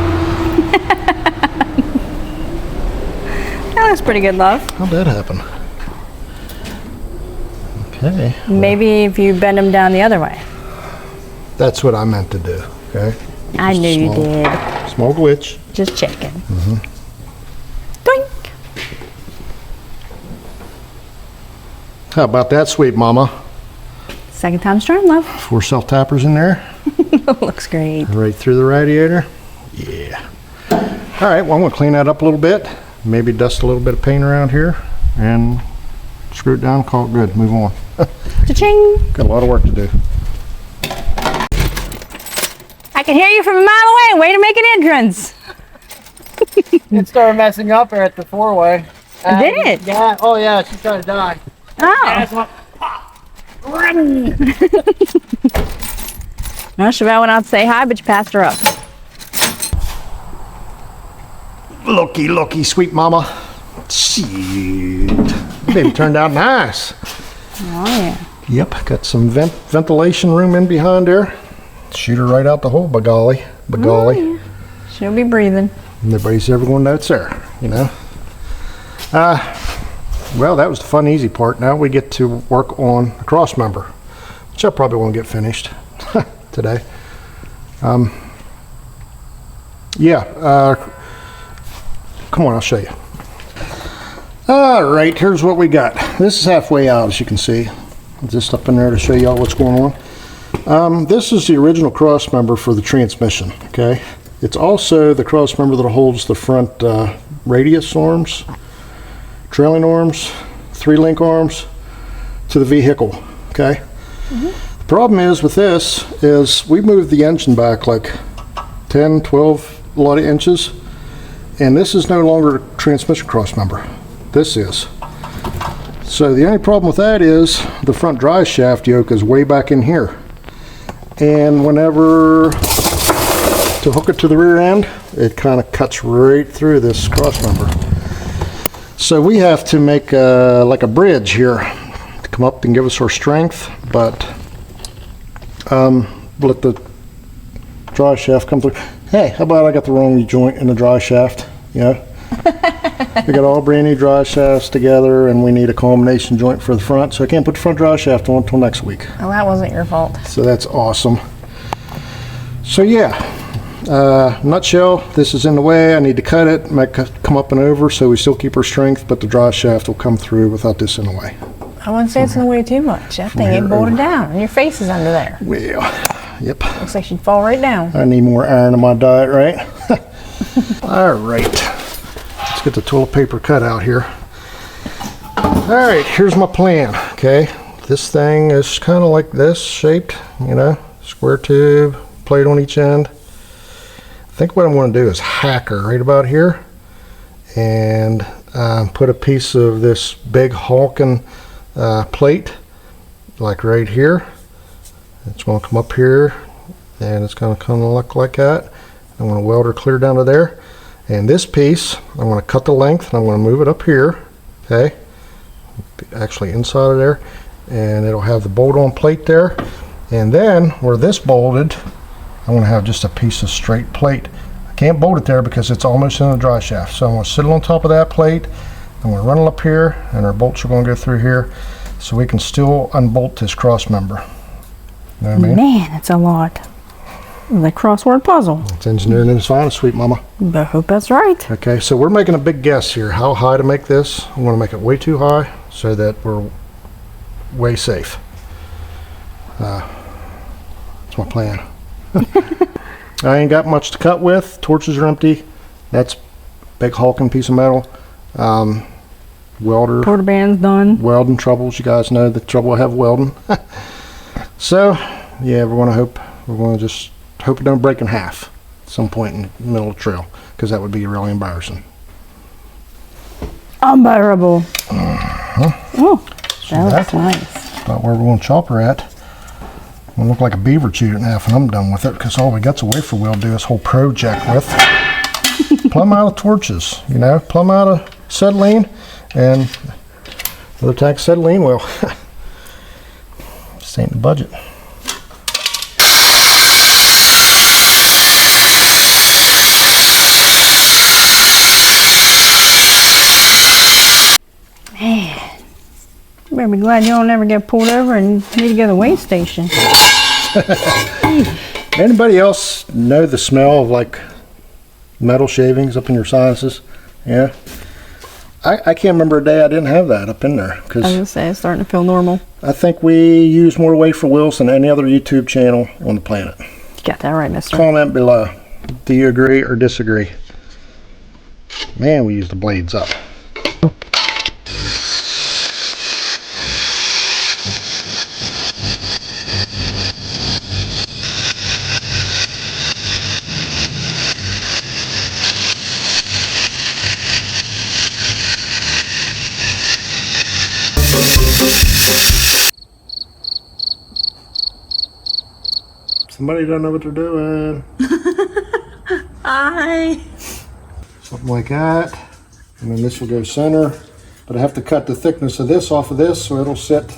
That That looks pretty good, love. How'd that happen? Okay. Maybe if you bend them down the other way. That's what I meant to do, okay? I Just knew you small- did. Small glitch. Just checking. Doink. How about that, sweet mama? Second time's charm, love. 4 self-tappers in there, Looks great. right through the radiator. Yeah. All right, well, I'm gonna clean that up a little bit. Maybe dust a little bit of paint around here and screw it down, call it good, move on. Cha-ching. Got a lot of work to do. I can hear you from a mile away. Way to make an entrance. It started messing up here at the 4-way. Did it? Yeah. Oh yeah, she's trying to die. Oh. No, Chevelle went out to say hi, but you passed her up. Looky, sweet mama. Shit. Baby turned out nice. Oh, yeah. Yep, got some ventilation room in behind there. Shoot her right out the hole, by golly. She'll be breathing. Nobody's ever going to know it's there, you know. Well, that was the fun, easy part. Now we get to work on the Crossmember, which I probably won't get finished today. Come on, I'll show you. All right, here's what we got. This is halfway out, as you can see. Just up in there to show you all what's going on. This is the original Crossmember for the transmission, okay? It's also the Crossmember that holds the front radius arms, trailing arms, 3-link arms to the vehicle, okay? The problem is with this is we moved the engine back like 10, 12, a lot of inches, and this is no longer a transmission Crossmember. This is. So the only problem with that is the front drive shaft yoke is way back in here. And whenever to hook it to the rear end, it kind of cuts right through this Crossmember. So we have to make like a bridge here to come up and give us our strength, but let the drive shaft come through. Hey, how about I got the wrong joint in the drive shaft? You know, we got all brand new drive shafts together, and we need a combination joint for the front, so I can't put the front drive shaft on until next week. Well, that wasn't your fault. So that's awesome. So yeah, nutshell, this is in the way. I need to cut it, make it come up and over so we still keep our strength, but the drive shaft will come through without this in the way. I wouldn't say it's in the way too much. That thing ain't bolted down, and your face is under there. Well, yep. Looks like she'd fall right down. I need more iron in my diet, right? All right, let's get the toilet paper cut out here. All right, here's my plan, okay? This thing is kind of like this shaped, you know, square tube, plate on each end. I think what I'm going to do is hack her right about here and put a piece of this big hulking plate like right here. It's going to come up here and it's going to kind of look like that. I'm going to weld her clear down to there, and this piece I'm going to cut the length and I'm going to move it up here, okay, actually inside of there, and it'll have the bolt on plate there, and then where this bolted I'm going to have just a piece of straight plate. I can't bolt it there because it's almost in the drive shaft, so I'm going to sit it on top of that plate. I'm going to run it up here, and our bolts are going to go through here so we can still unbolt this Crossmember. You know what I mean? Man, it's a lot. The crossword puzzle. It's engineering in its finest, sweet mama. But I hope that's right. Okay, so we're making a big guess here how high to make this. I want to make it way too high so that we're way safe. That's my plan. I ain't got much to cut with. Torches are empty. That's big hulking piece of metal. Welder. Quarter band's done. Welding troubles. You guys know the trouble I have welding. So, yeah, we're going to just hope it don't break in half at some point in the middle of the trail, because that would be really embarrassing. Unbearable. Oh, that looks nice. About where we're going to chop her at. It's going to look like a beaver chewed it in half, and I'm done with it, because all we got's a wafer wheel to do this whole project with. Plumb out of torches, you know, plumb out of acetylene, and another tank of acetylene. Well, just ain't the budget. better be glad you don't ever get pulled over and need to go to the weigh station. Anybody else know the smell of like metal shavings up in your sinuses? Yeah. I can't remember a day I didn't have that up in there. I was gonna say it's starting to feel normal. I think we use more wafer wheels than any other YouTube channel on the planet. You got that right, mister. Comment below. Do you agree or disagree? Man, we use the blades up. Somebody don't know what they're doing. Hi. Something like that. And then this will go center. But I have to cut the thickness of this off of this so it'll sit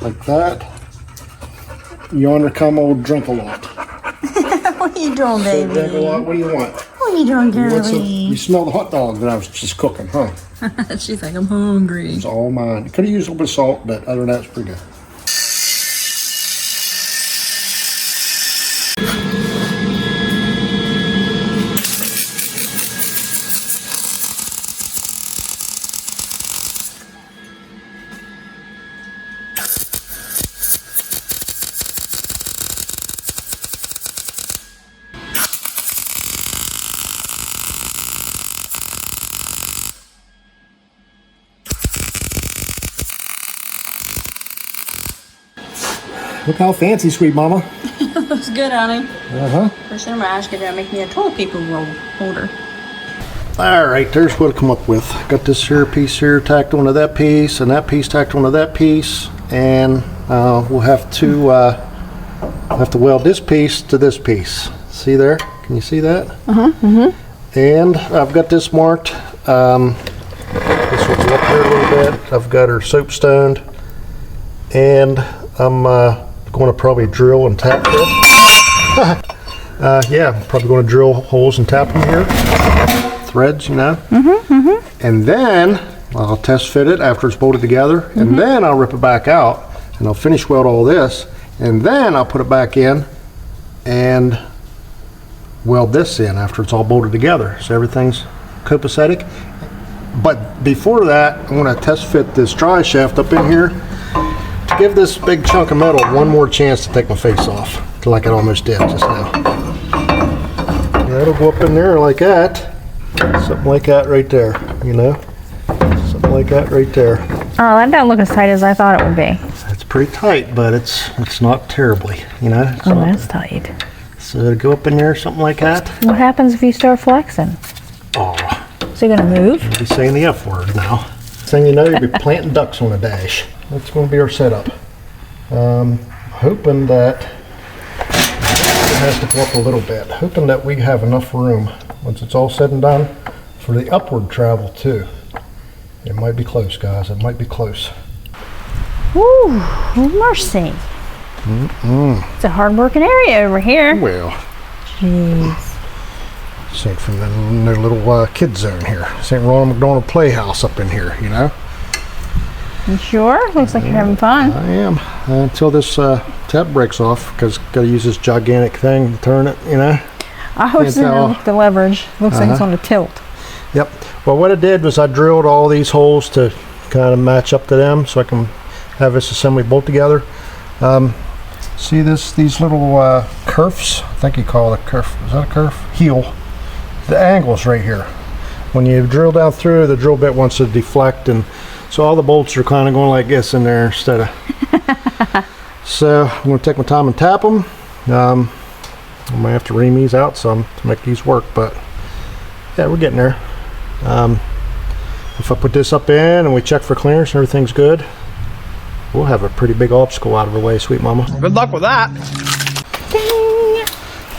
like that. Yonder come old drink a lot. What are you doing, baby? Drink a lot, what do you want? What are you doing, girlie? You smell the hot dog that I was just cooking, huh? She's like, I'm hungry. It's all mine. Could have used a little bit of salt, but other than that, it's pretty good. Look how fancy, sweet mama. Looks good, honey. Uh-huh. First thing I'm gonna ask you to make me a toilet paper roll holder. All right, there's what I come up with. Got this here piece here tacked onto that piece, and that piece tacked onto that piece, and we'll have to weld this piece to this piece. See there? Can you see that? And I've got this marked. This will go up here a little bit. I've got her soapstoned, and I'm going to probably drill and tap this. Yeah, I'm probably going to drill holes and tap them here. Threads, you know. And then I'll test fit it after it's bolted together, and then I'll rip it back out, and I'll finish weld all this, and then I'll put it back in and weld this in after it's all bolted together, so everything's copacetic. But before that, I'm going to test fit this drive shaft up in here to give this big chunk of metal one more chance to take my face off, like it almost did just now. That'll go up in there like that. Something like that right there, you know? Something like that right there. Oh, that don't look as tight as I thought it would be. It's pretty tight, but it's not terribly, you know? Oh, that's tight. So it'll go up in there, something like that. What happens if you start flexing? Oh, Is it gonna move? you'll be saying the F word now. Thing you know, you'll be planting ducks on a dash. That's going to be our setup. Hoping that it has to go up a little bit. Hoping that we have enough room once it's all said and done for the upward travel too. It might be close, guys. It might be close. Ooh, mercy. It's a hard-working area over here. Well, Jeez. this ain't from the little kid zone here. This ain't Ronald McDonald Playhouse up in here, you know? You sure? Looks like you're having fun. I am. Until this tap breaks off, because got to use this gigantic thing to turn it, you know? I was Can't tell. look at the leverage. Looks like it's on a tilt. Yep. Well, what I did was I drilled all these holes to kind of match up to them so I can have this assembly bolt together. See these little kerfs? I think you call it a kerf. Is that a kerf? Heel. The angles right here. When you drill down through, the drill bit wants to deflect, and so all the bolts are kind of going like this in there instead of. So I'm going to take my time and tap them. I might have to ream these out some to make these work, but yeah, we're getting there. If I put this up in and we check for clearance and everything's good, we'll have a pretty big obstacle out of the way, sweet mama. Good luck with that. Ding!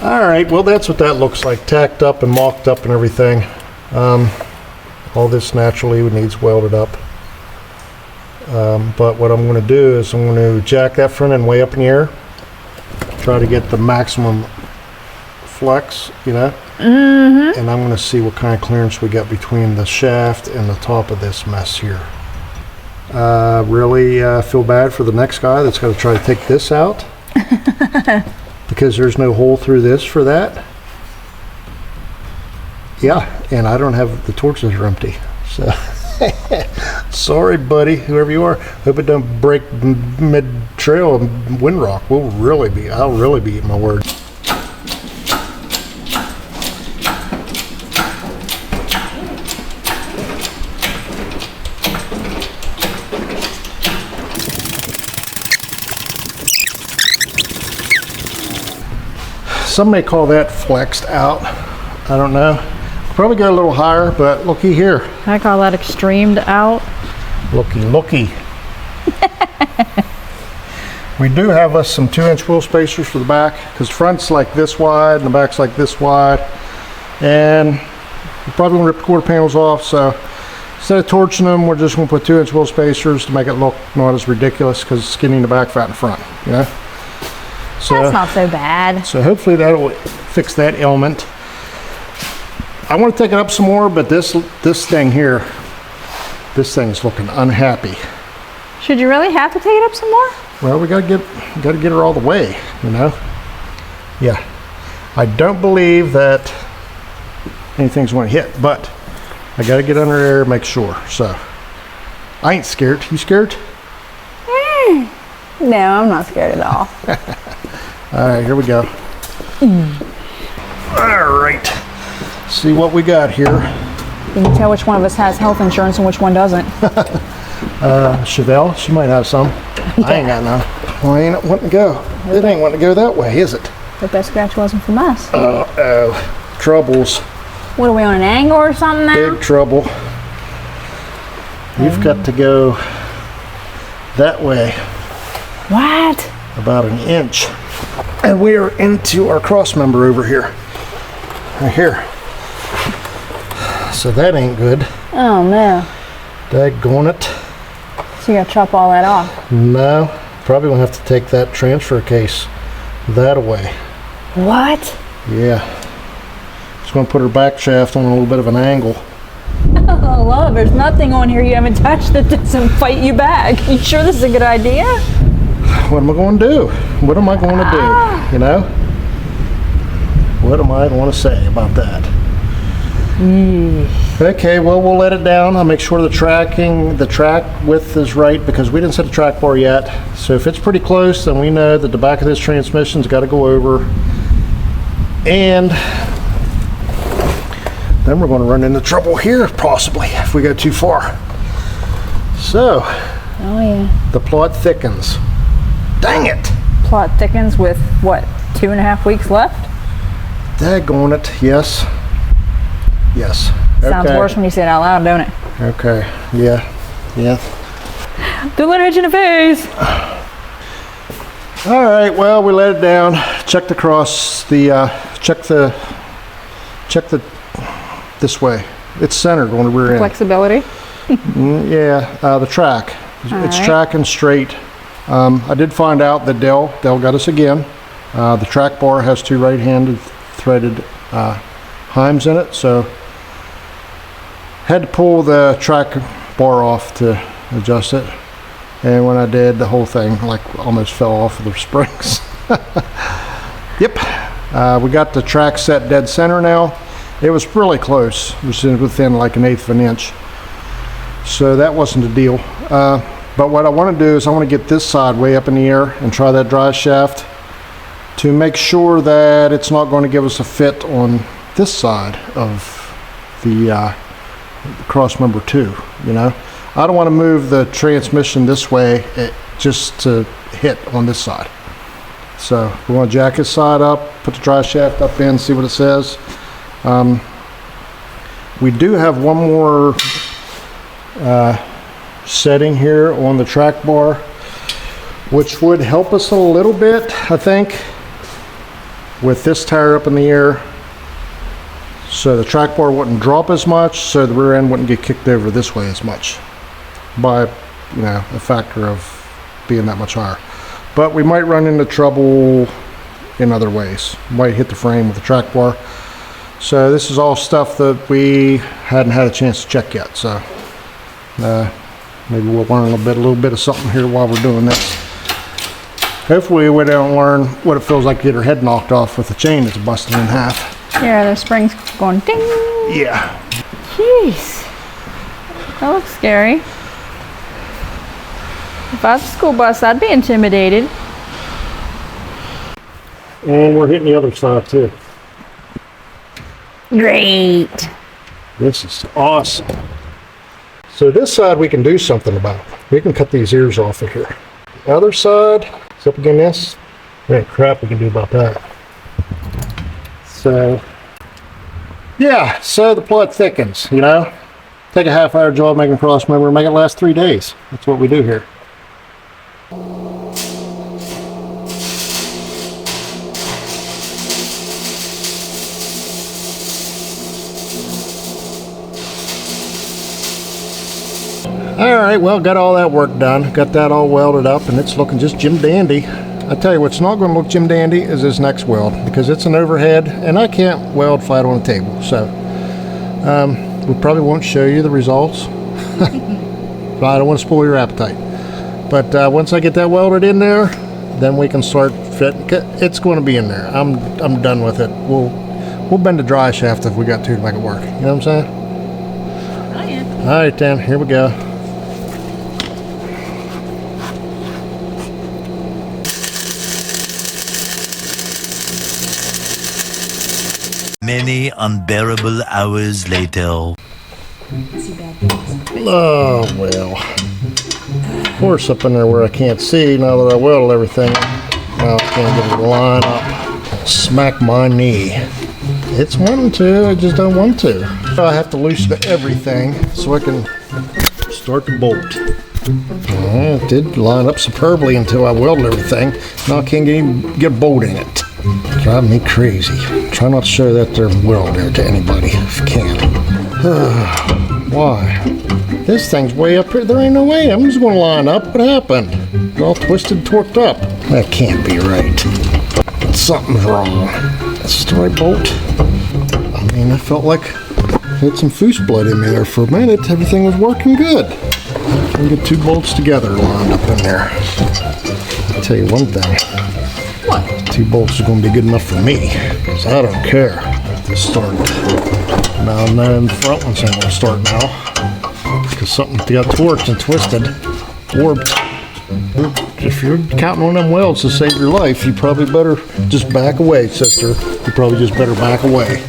All right, well, that's what that looks like, tacked up and mocked up and everything. All this naturally needs welded up. But what I'm going to do is I'm going to jack that front end way up in the air, try to get the maximum flex, you know, and I'm going to see what kind of clearance we got between the shaft and the top of this mess here. Really feel bad for the next guy that's got to try to take this out because there's no hole through this for that. Yeah, and I don't have the torches are empty, so sorry, buddy, whoever you are. Hope it don't break mid-trail and windrock. I'll really be eating my words. Some may call that flexed out. I don't know. Probably go a little higher, but looky here. I call that extremed out. Looky. We do have us some 2-inch wheel spacers for the back, because the front's like this wide and the back's like this wide. And we're probably gonna rip the quarter panels off, so instead of torching them, we're just gonna put 2-inch wheel spacers to make it look not as ridiculous, because it's skinny in the back, fat in the front, you know? So, That's not so bad. so hopefully that'll fix that element. I want to take it up some more, but this thing here, this thing's looking unhappy. Should you really have to take it up some more? Well, we gotta get her all the way, you know. Yeah, I don't believe that anything's going to hit, but I gotta get under there, make sure. So I ain't scared. You scared? No, I'm not scared at all. All right, here we go. All right, see what we got here. You can tell which one of us has health insurance and which one doesn't. Chevelle, she might have some. I ain't got none. Well, I ain't wanting to go. It ain't wanting to go that way, is it? Hope that scratch wasn't from us. Uh-oh, troubles. What, are we on an angle or something now? Big trouble. You've got to go that way What? about an inch. And we are into our crossmember over here. Right here. So that ain't good. Oh no. Daggone it. So you gotta chop all that off. No, probably gonna have to take that transfer case that away. What? Yeah. Just gonna put her back shaft on a little bit of an angle. Oh love, there's nothing on here you haven't touched that doesn't fight you back. You sure this is a good idea? What am I going to do? What am I going to do? You know? What am I going to say about that? Okay, well, we'll let it down. I'll make sure the track width is right, because we didn't set the track bar yet. So if it's pretty close, then we know that the back of this transmission's got to go over. And then we're going to run into trouble here, possibly, if we go too far. So, Oh yeah. the plot thickens. Dang it! Plot thickens with what, 2.5 weeks left? Daggone it, yes. Yes. Sounds Okay. worse when you say it out loud, don't it? Okay, yeah. Don't let it hit you in the face. All right, well, we let it down. Checked across the, check the, this way. It's centered on the rear end. Flexibility. Yeah, the track. It's right. tracking straight. I did find out that Dell got us again. The track bar has 2 right-handed threaded heims in it, so had to pull the track bar off to adjust it. And when I did, the whole thing like almost fell off of the springs. Yep, we got the track set dead center now. It was really close. It was within like 1/8 of an inch. So that wasn't a deal. But what I want to do is I want to get this side way up in the air and try that drive shaft to make sure that it's not going to give us a fit on this side of the Crossmember 2, you know. I don't want to move the transmission this way just to hit on this side. So we want to jack this side up, put the drive shaft up in, see what it says. We do have one more setting here on the track bar, which would help us a little bit, I think, with this tire up in the air, so the track bar wouldn't drop as much, so the rear end wouldn't get kicked over this way as much by, you know, a factor of being that much higher. But we might run into trouble in other ways. Might hit the frame with the track bar. So this is all stuff that we hadn't had a chance to check yet, so Maybe we'll learn a little bit of something here while we're doing this. Hopefully we don't learn what it feels like to get her head knocked off with a chain that's busted in half. Yeah, the spring's going ding. Yeah. Jeez. That looks scary. If I was a school bus, I'd be intimidated. And we're hitting the other side too. Great. This is awesome. So this side we can do something about. We can cut these ears off of here. The other side, is up against this. Man, crap we can do about that. So, yeah, so the plot thickens, you know. Take a half-hour job making Crossmember and make it last 3 days. That's what we do here. Alright, well, got all that work done. Got that all welded up, and it's looking just Jim Dandy. I tell you what's not going to look Jim Dandy is this next weld, because it's an overhead, and I can't weld flat on a table. So, we probably won't show you the results. But I don't want to spoil your appetite. But once I get that welded in there, then we can start fitting. It's going to be in there. I'm done with it. We'll bend a dry shaft if we got to make it work. You know what I'm saying? Oh yeah. All right, then. Here we go. Many unbearable hours later. Oh, well. Of course, up in there where I can't see, now that I welded everything, now I can't get it to line up. Smack my knee. It's wanting to, I just don't want to. I have to loosen everything so I can start the bolt. It did line up superbly until I welded everything. Now I can't get a bolt in it. Drive me crazy. Try not to show that there weld there to anybody if you can. Why? This thing's way up here. There ain't no way. I'm just going to line up. What happened? It's all twisted, torqued up. That can't be right. Something's wrong. That's the right bolt. I mean, I felt like I had some foose blood in me there for a minute. Everything was working good. I get 2 bolts together lined up in there. I'll tell you one thing. What? 2 bolts is going to be good enough for me, because I don't care if this started. Now, the front one's ain't going to start now, because something got torqued and twisted, warped. If you're counting on them welds to save your life, you probably better just back away, sister. You probably just better back away.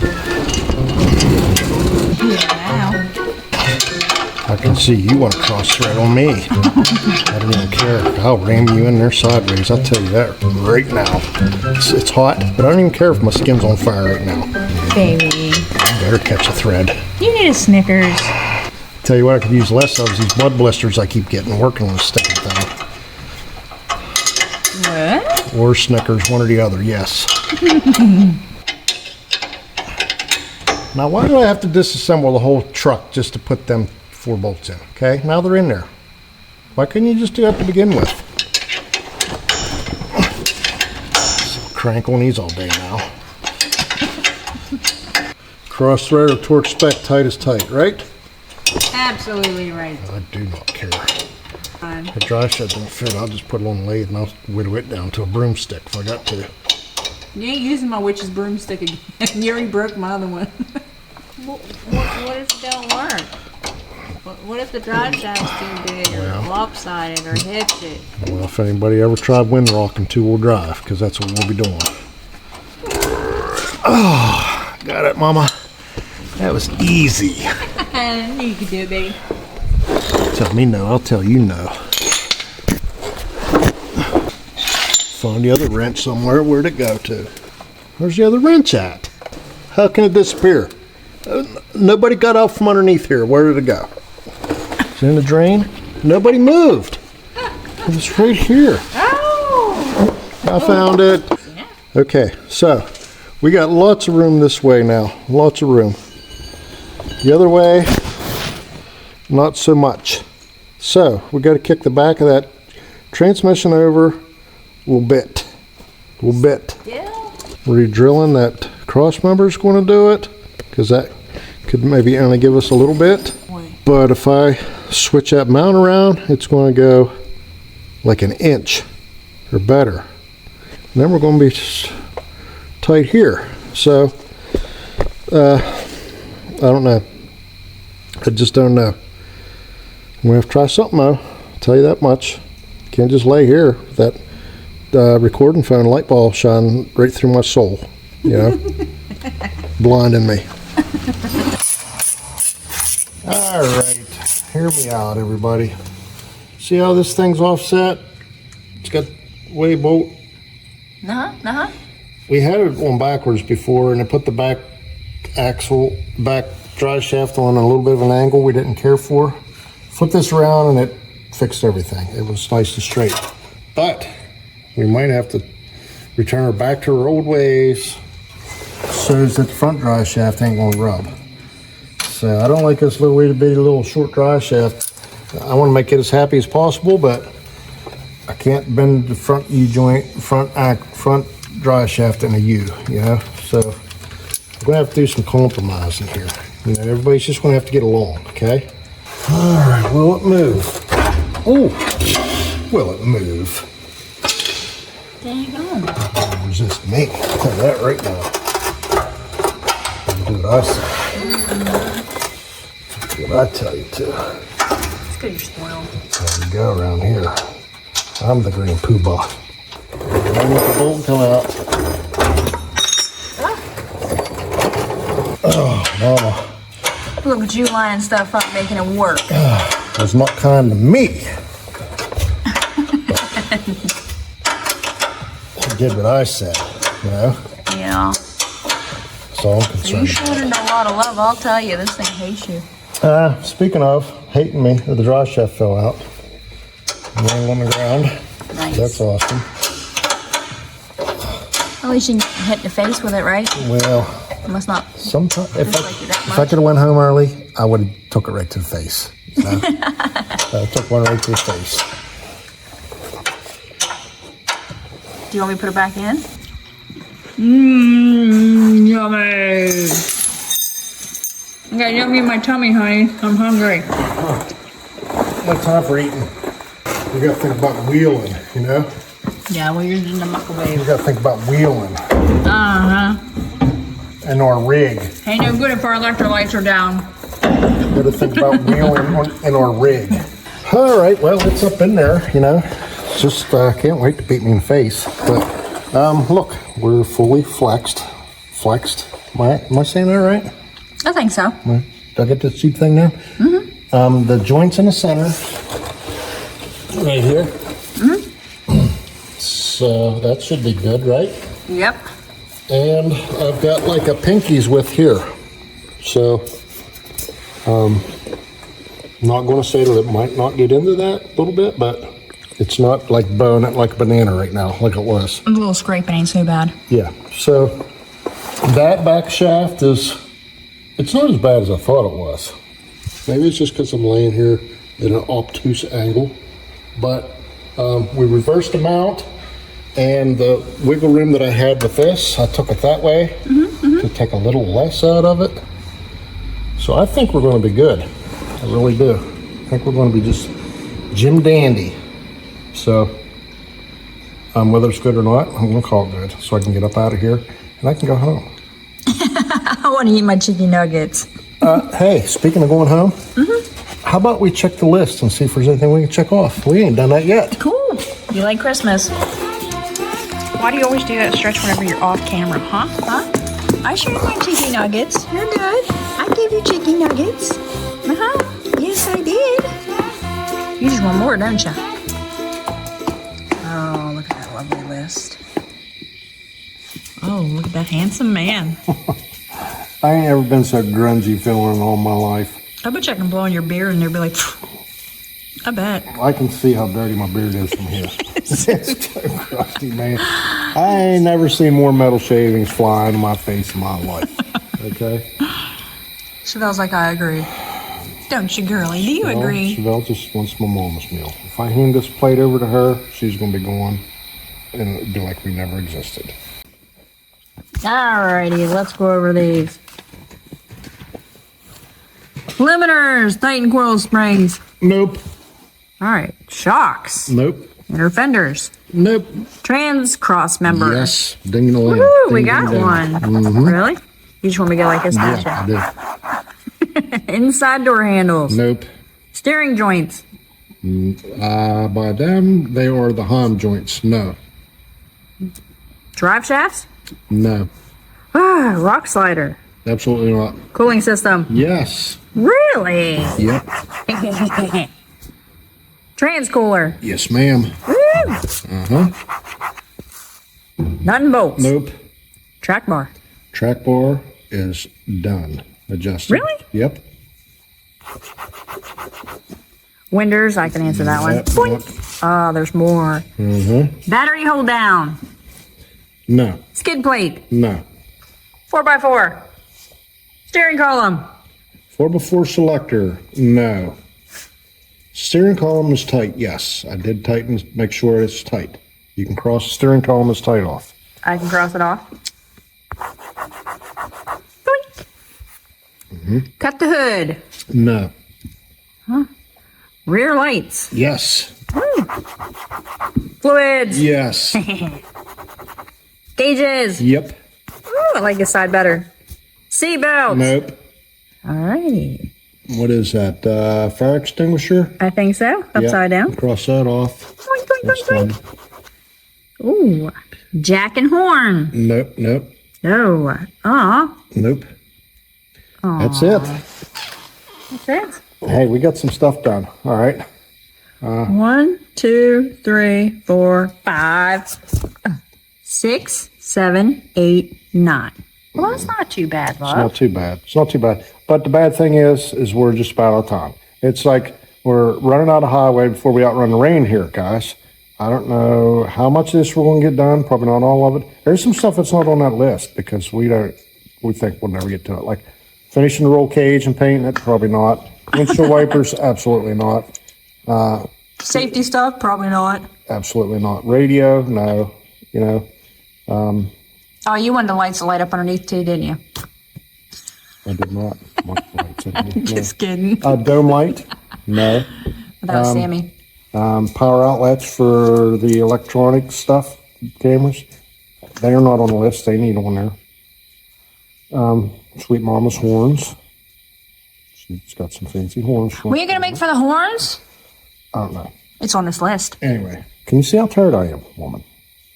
I can see you want to cross thread on me. I don't even care. I'll ram you in there sideways. I'll tell you that right now. It's hot, but I don't even care if my skin's on fire right now. Baby. Better catch a thread. You need a Snickers. Tell you what, I could use less of is these blood blisters I keep getting working on this sticking thing. What? Or Snickers, one or the other, yes. Now, why do I have to disassemble the whole truck just to put them 4 bolts in? Okay, now they're in there. Why couldn't you just do that to begin with? Crank on these all day now. Cross thread or torque spec, tight is tight, right? Absolutely right. I do not care. Fine. The dry shed don't fit, I'll just put it on the lathe and I'll whittle it down to a broomstick if I got to. You ain't using my witch's broomstick again. You already broke my other one. What if it don't work? What if the drive shaft's too big or lopsided or hefted? Well, if anybody ever tried Windrock and 2-wheel drive, because that's what we'll be doing. Oh, got it, Mama. That was easy. I knew you could do it, baby. Tell me no, I'll tell you no. Find the other wrench somewhere. Where'd it go to? Where's the other wrench at? How can it disappear? Nobody got out from underneath here. Where did it go? It's in the drain. Nobody moved. It was right here. Oh! I found it. Okay, so we got lots of room this way now. Lots of room. The other way, not so much. So we got to kick the back of that transmission over a little bit. Re-drilling that Crossmember is going to do it, because that could maybe only give us a little bit. But if I switch that mount around, it's going to go like an inch or better. And then we're going to be tight here. So I don't know. I just don't know. I'm going to have to try something though. I'll tell you that much. Can't just lay here with that recording phone light bulb shining right through my soul, you know, blinding me. All right, hear me out, everybody. See how this thing's offset? It's got way bolt. We had it on backwards before, and I put the back axle, back drive shaft on a little bit of an angle we didn't care for. Flip this around, and it fixed everything. It was nice and straight. But we might have to return her back to her old ways so that the front drive shaft ain't gonna rub. So I don't like this little itty bitty little short drive shaft. I want to make it as happy as possible, but I can't bend the front U joint, front drive shaft in a U, you know? So I'm gonna have to do some compromising here. You know, everybody's just gonna have to get along, okay? All right, will it move? Oh, will it move? Dang on. Resist me. I'll tell you that right now. Do what I say. Do what I tell you to. It's good you're spoiled. There we go around here. I'm the green poobah. Don't let the bolt come out. Oh, mama. Look at you lining stuff up, making it work. That's not kind to me. She did what I said, you know? Yeah. That's all I'm You concerned showed about. her a lot of love, I'll tell you. This thing hates you. Speaking of hating me, the drive shaft fell out. Laying on the ground. Nice. That's awesome. At least you can hit the face with it, right? Well, It must not. sometimes if Like you that I could have went home early, I would have took it right to the face. You know? I took one right to the face. Do you want me to put it back in? Yummy. I got yummy in my tummy, honey. I'm hungry. No time for eating. You got to think about wheeling, you know? Yeah, well, you're in the You microwave. got to think about wheeling Uh-huh. and our rig. Ain't no good if our electrolytes are down. You got to think about wheeling in our rig. All right, well, it's up in there, you know. Just can't wait to beat me in the face. But look, we're fully flexed. Am I saying that right? I think so. Did I get the seat thing now? Mm-hmm. The joints in the center, right here. Mm-hmm. So that should be good, right? Yep. And I've got like a pinky's width here. So, not going to say that it might not get into that a little bit, but it's not like bone it like a banana right now, like it was. A little scraping ain't so bad. Yeah, so that back shaft it's not as bad as I thought it was. Maybe it's just because I'm laying here at an obtuse angle, but we reversed the mount, and the wiggle room that I had with this, I took it that way to take a little less out of it. So I think we're going to be good. I really do. I think we're going to be just Jim Dandy. So whether it's good or not, I'm going to call it good so I can get up out of here and I can go home. I want to eat my chicken nuggets. Hey, speaking of going home, how about we check the list and see if there's anything we can check off? We ain't done that yet. Cool. You like Christmas? Why do you always do that stretch whenever you're off camera, huh? I shared my chicken nuggets. You're good. I gave you chicken nuggets. Yes, I did. You just want more, don't you? Oh, look at that lovely list. Oh, look at that handsome man. I ain't ever been so grungy feeling in all my life. I bet you I can blow on your beard and they'll be like, I bet. I can see how dirty my beard is from here. It's so crusty, man. I ain't never seen more metal shavings flying in my face in my life. Okay? Chevelle's like, I agree. Don't you, girlie? Do you agree? Chevelle just wants my mama's meal. If I hand this plate over to her, she's going to be going and it'll be like we never existed. Alrighty, let's go over these. Limiters, Titan coil springs. Nope. All right. Shocks. Nope. Inner fenders. Nope. Trans crossmember. Yes. Ding dong. Woo, we got one. Really? You just want me to go like this? Yeah, I do. Inside door handles. Nope. Steering joints. By them, they are the HOM joints. No. Drive shafts. No. Rock slider. Absolutely not. Cooling system. Yes. Really? Yep. Trans cooler. Yes, ma'am. Nut and bolts. Nope. Track bar. Track bar is done. Adjusted. Really? Yep. Winders. I can answer that one. Yep. Boink. Oh, there's more. Battery hold down. No. Skid plate. No. 4x4. Steering column. 4x4 selector. No. Steering column is tight. Yes, I did tighten. Make sure it's tight. You can cross the steering column is tight off. I can cross it off. Boink. Cut the hood. No. Rear lights. Yes. Fluids. Yes. Gauges. Yep. Ooh, I like this side better. Seatbelts. Nope. Alrighty. What is that? Fire extinguisher? I think so. Upside Yep. down. Cross that off. Boink, boink, That's boink, done. boink. Ooh. Jack and horn. Nope. Nope. No. Aw. Nope. That's it. That's it. Hey, we got some stuff done. All right. 1, 2, 3, 4, 5, 6, 7, 8, 9. Well, that's not too bad, love. It's not too bad. It's not too bad. But the bad thing is we're just about out of time. It's like we're running out of highway before we outrun the rain here, guys. I don't know how much of this we're going to get done. Probably not all of it. There's some stuff that's not on that list because we think we'll never get to it. Like finishing the roll cage and painting it, probably not. Windshield wipers, absolutely not. Safety stuff, probably not. Absolutely not. Radio, no. You know, Oh, you wanted the lights to light up underneath too, didn't you? I did not. Just kidding. Dome light, no. That was Sammy. Power outlets for the electronic stuff, cameras. They are not on the list. They need on there. Sweet Mama's horns. She's got some fancy horns. What are you going to make for the horns? I don't know. It's on this list. Anyway, can you see how tired I am, woman?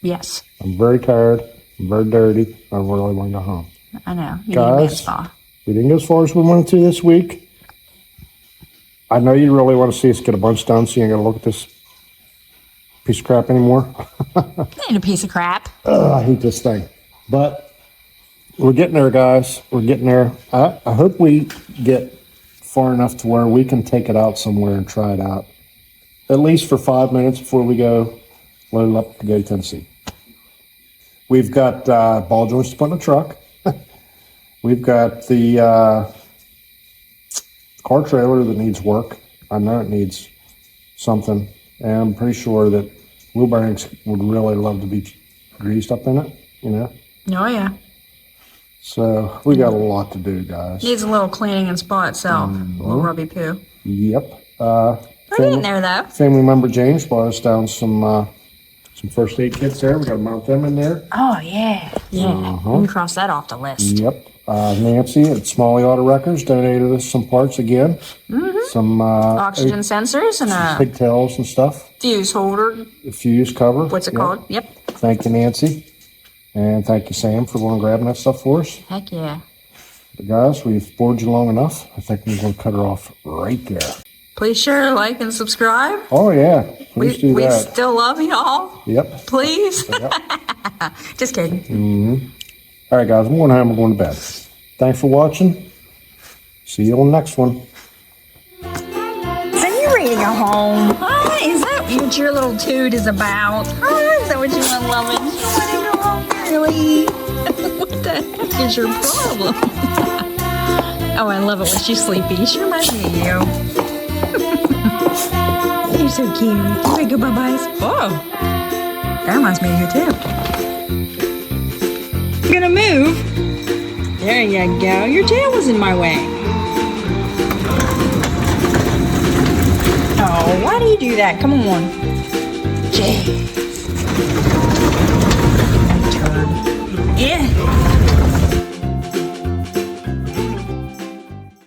Yes. I'm very tired. I'm very dirty. I really want to go home. I know. You Guys, need a med spa. We didn't go as far as we wanted to this week. I know you really want to see us get a bunch done, so you ain't got to look at this piece of crap anymore. Ain't a piece of crap. I hate this thing. But we're getting there, guys. We're getting there. I hope we get far enough to where we can take it out somewhere and try it out. At least for 5 minutes before we go load it up to go to Tennessee. We've got ball joints to put in the truck. We've got the car trailer that needs work. I know it needs something. And I'm pretty sure that wheel bearings would really love to be greased up in it, you know? Oh, yeah. So we got a lot to do, guys. Needs a little cleaning and spa itself. A little rubby poo. Yep. We're getting there, though. Family member James brought us down some first aid kits there. We got to mount them in there. Oh, yeah. Yeah. We can cross that off the list. Yep. Nancy at Smalley Auto Records donated us some parts again. Some Oxygen sensors and a pigtails and stuff. fuse holder. A fuse cover. What's it Yep. called? Yep. Thank you, Nancy. And thank you, Sam, for going and grabbing that stuff for us. Heck yeah. But guys, we've bored you long enough. I think we're going to cut her off right there. Please share, like, and subscribe. Oh, yeah. Please do We that. still love y'all. Yep. Please. Yep. Just kidding. All right, guys. I'm going home. I'm going to bed. Thanks for watching. See you on the next one. So you ready to go home? Huh? Is that what your little toot is about? Huh? Is that what you want, loving? You want to go home early? What the heck is your problem? Oh, I love it when she's sleepy. She reminds me of you. You're so cute. You want to go bye-byes? Oh, that reminds me of you, too. You gonna move? There you go. Your tail was in my way. do that. Come on. Jeez.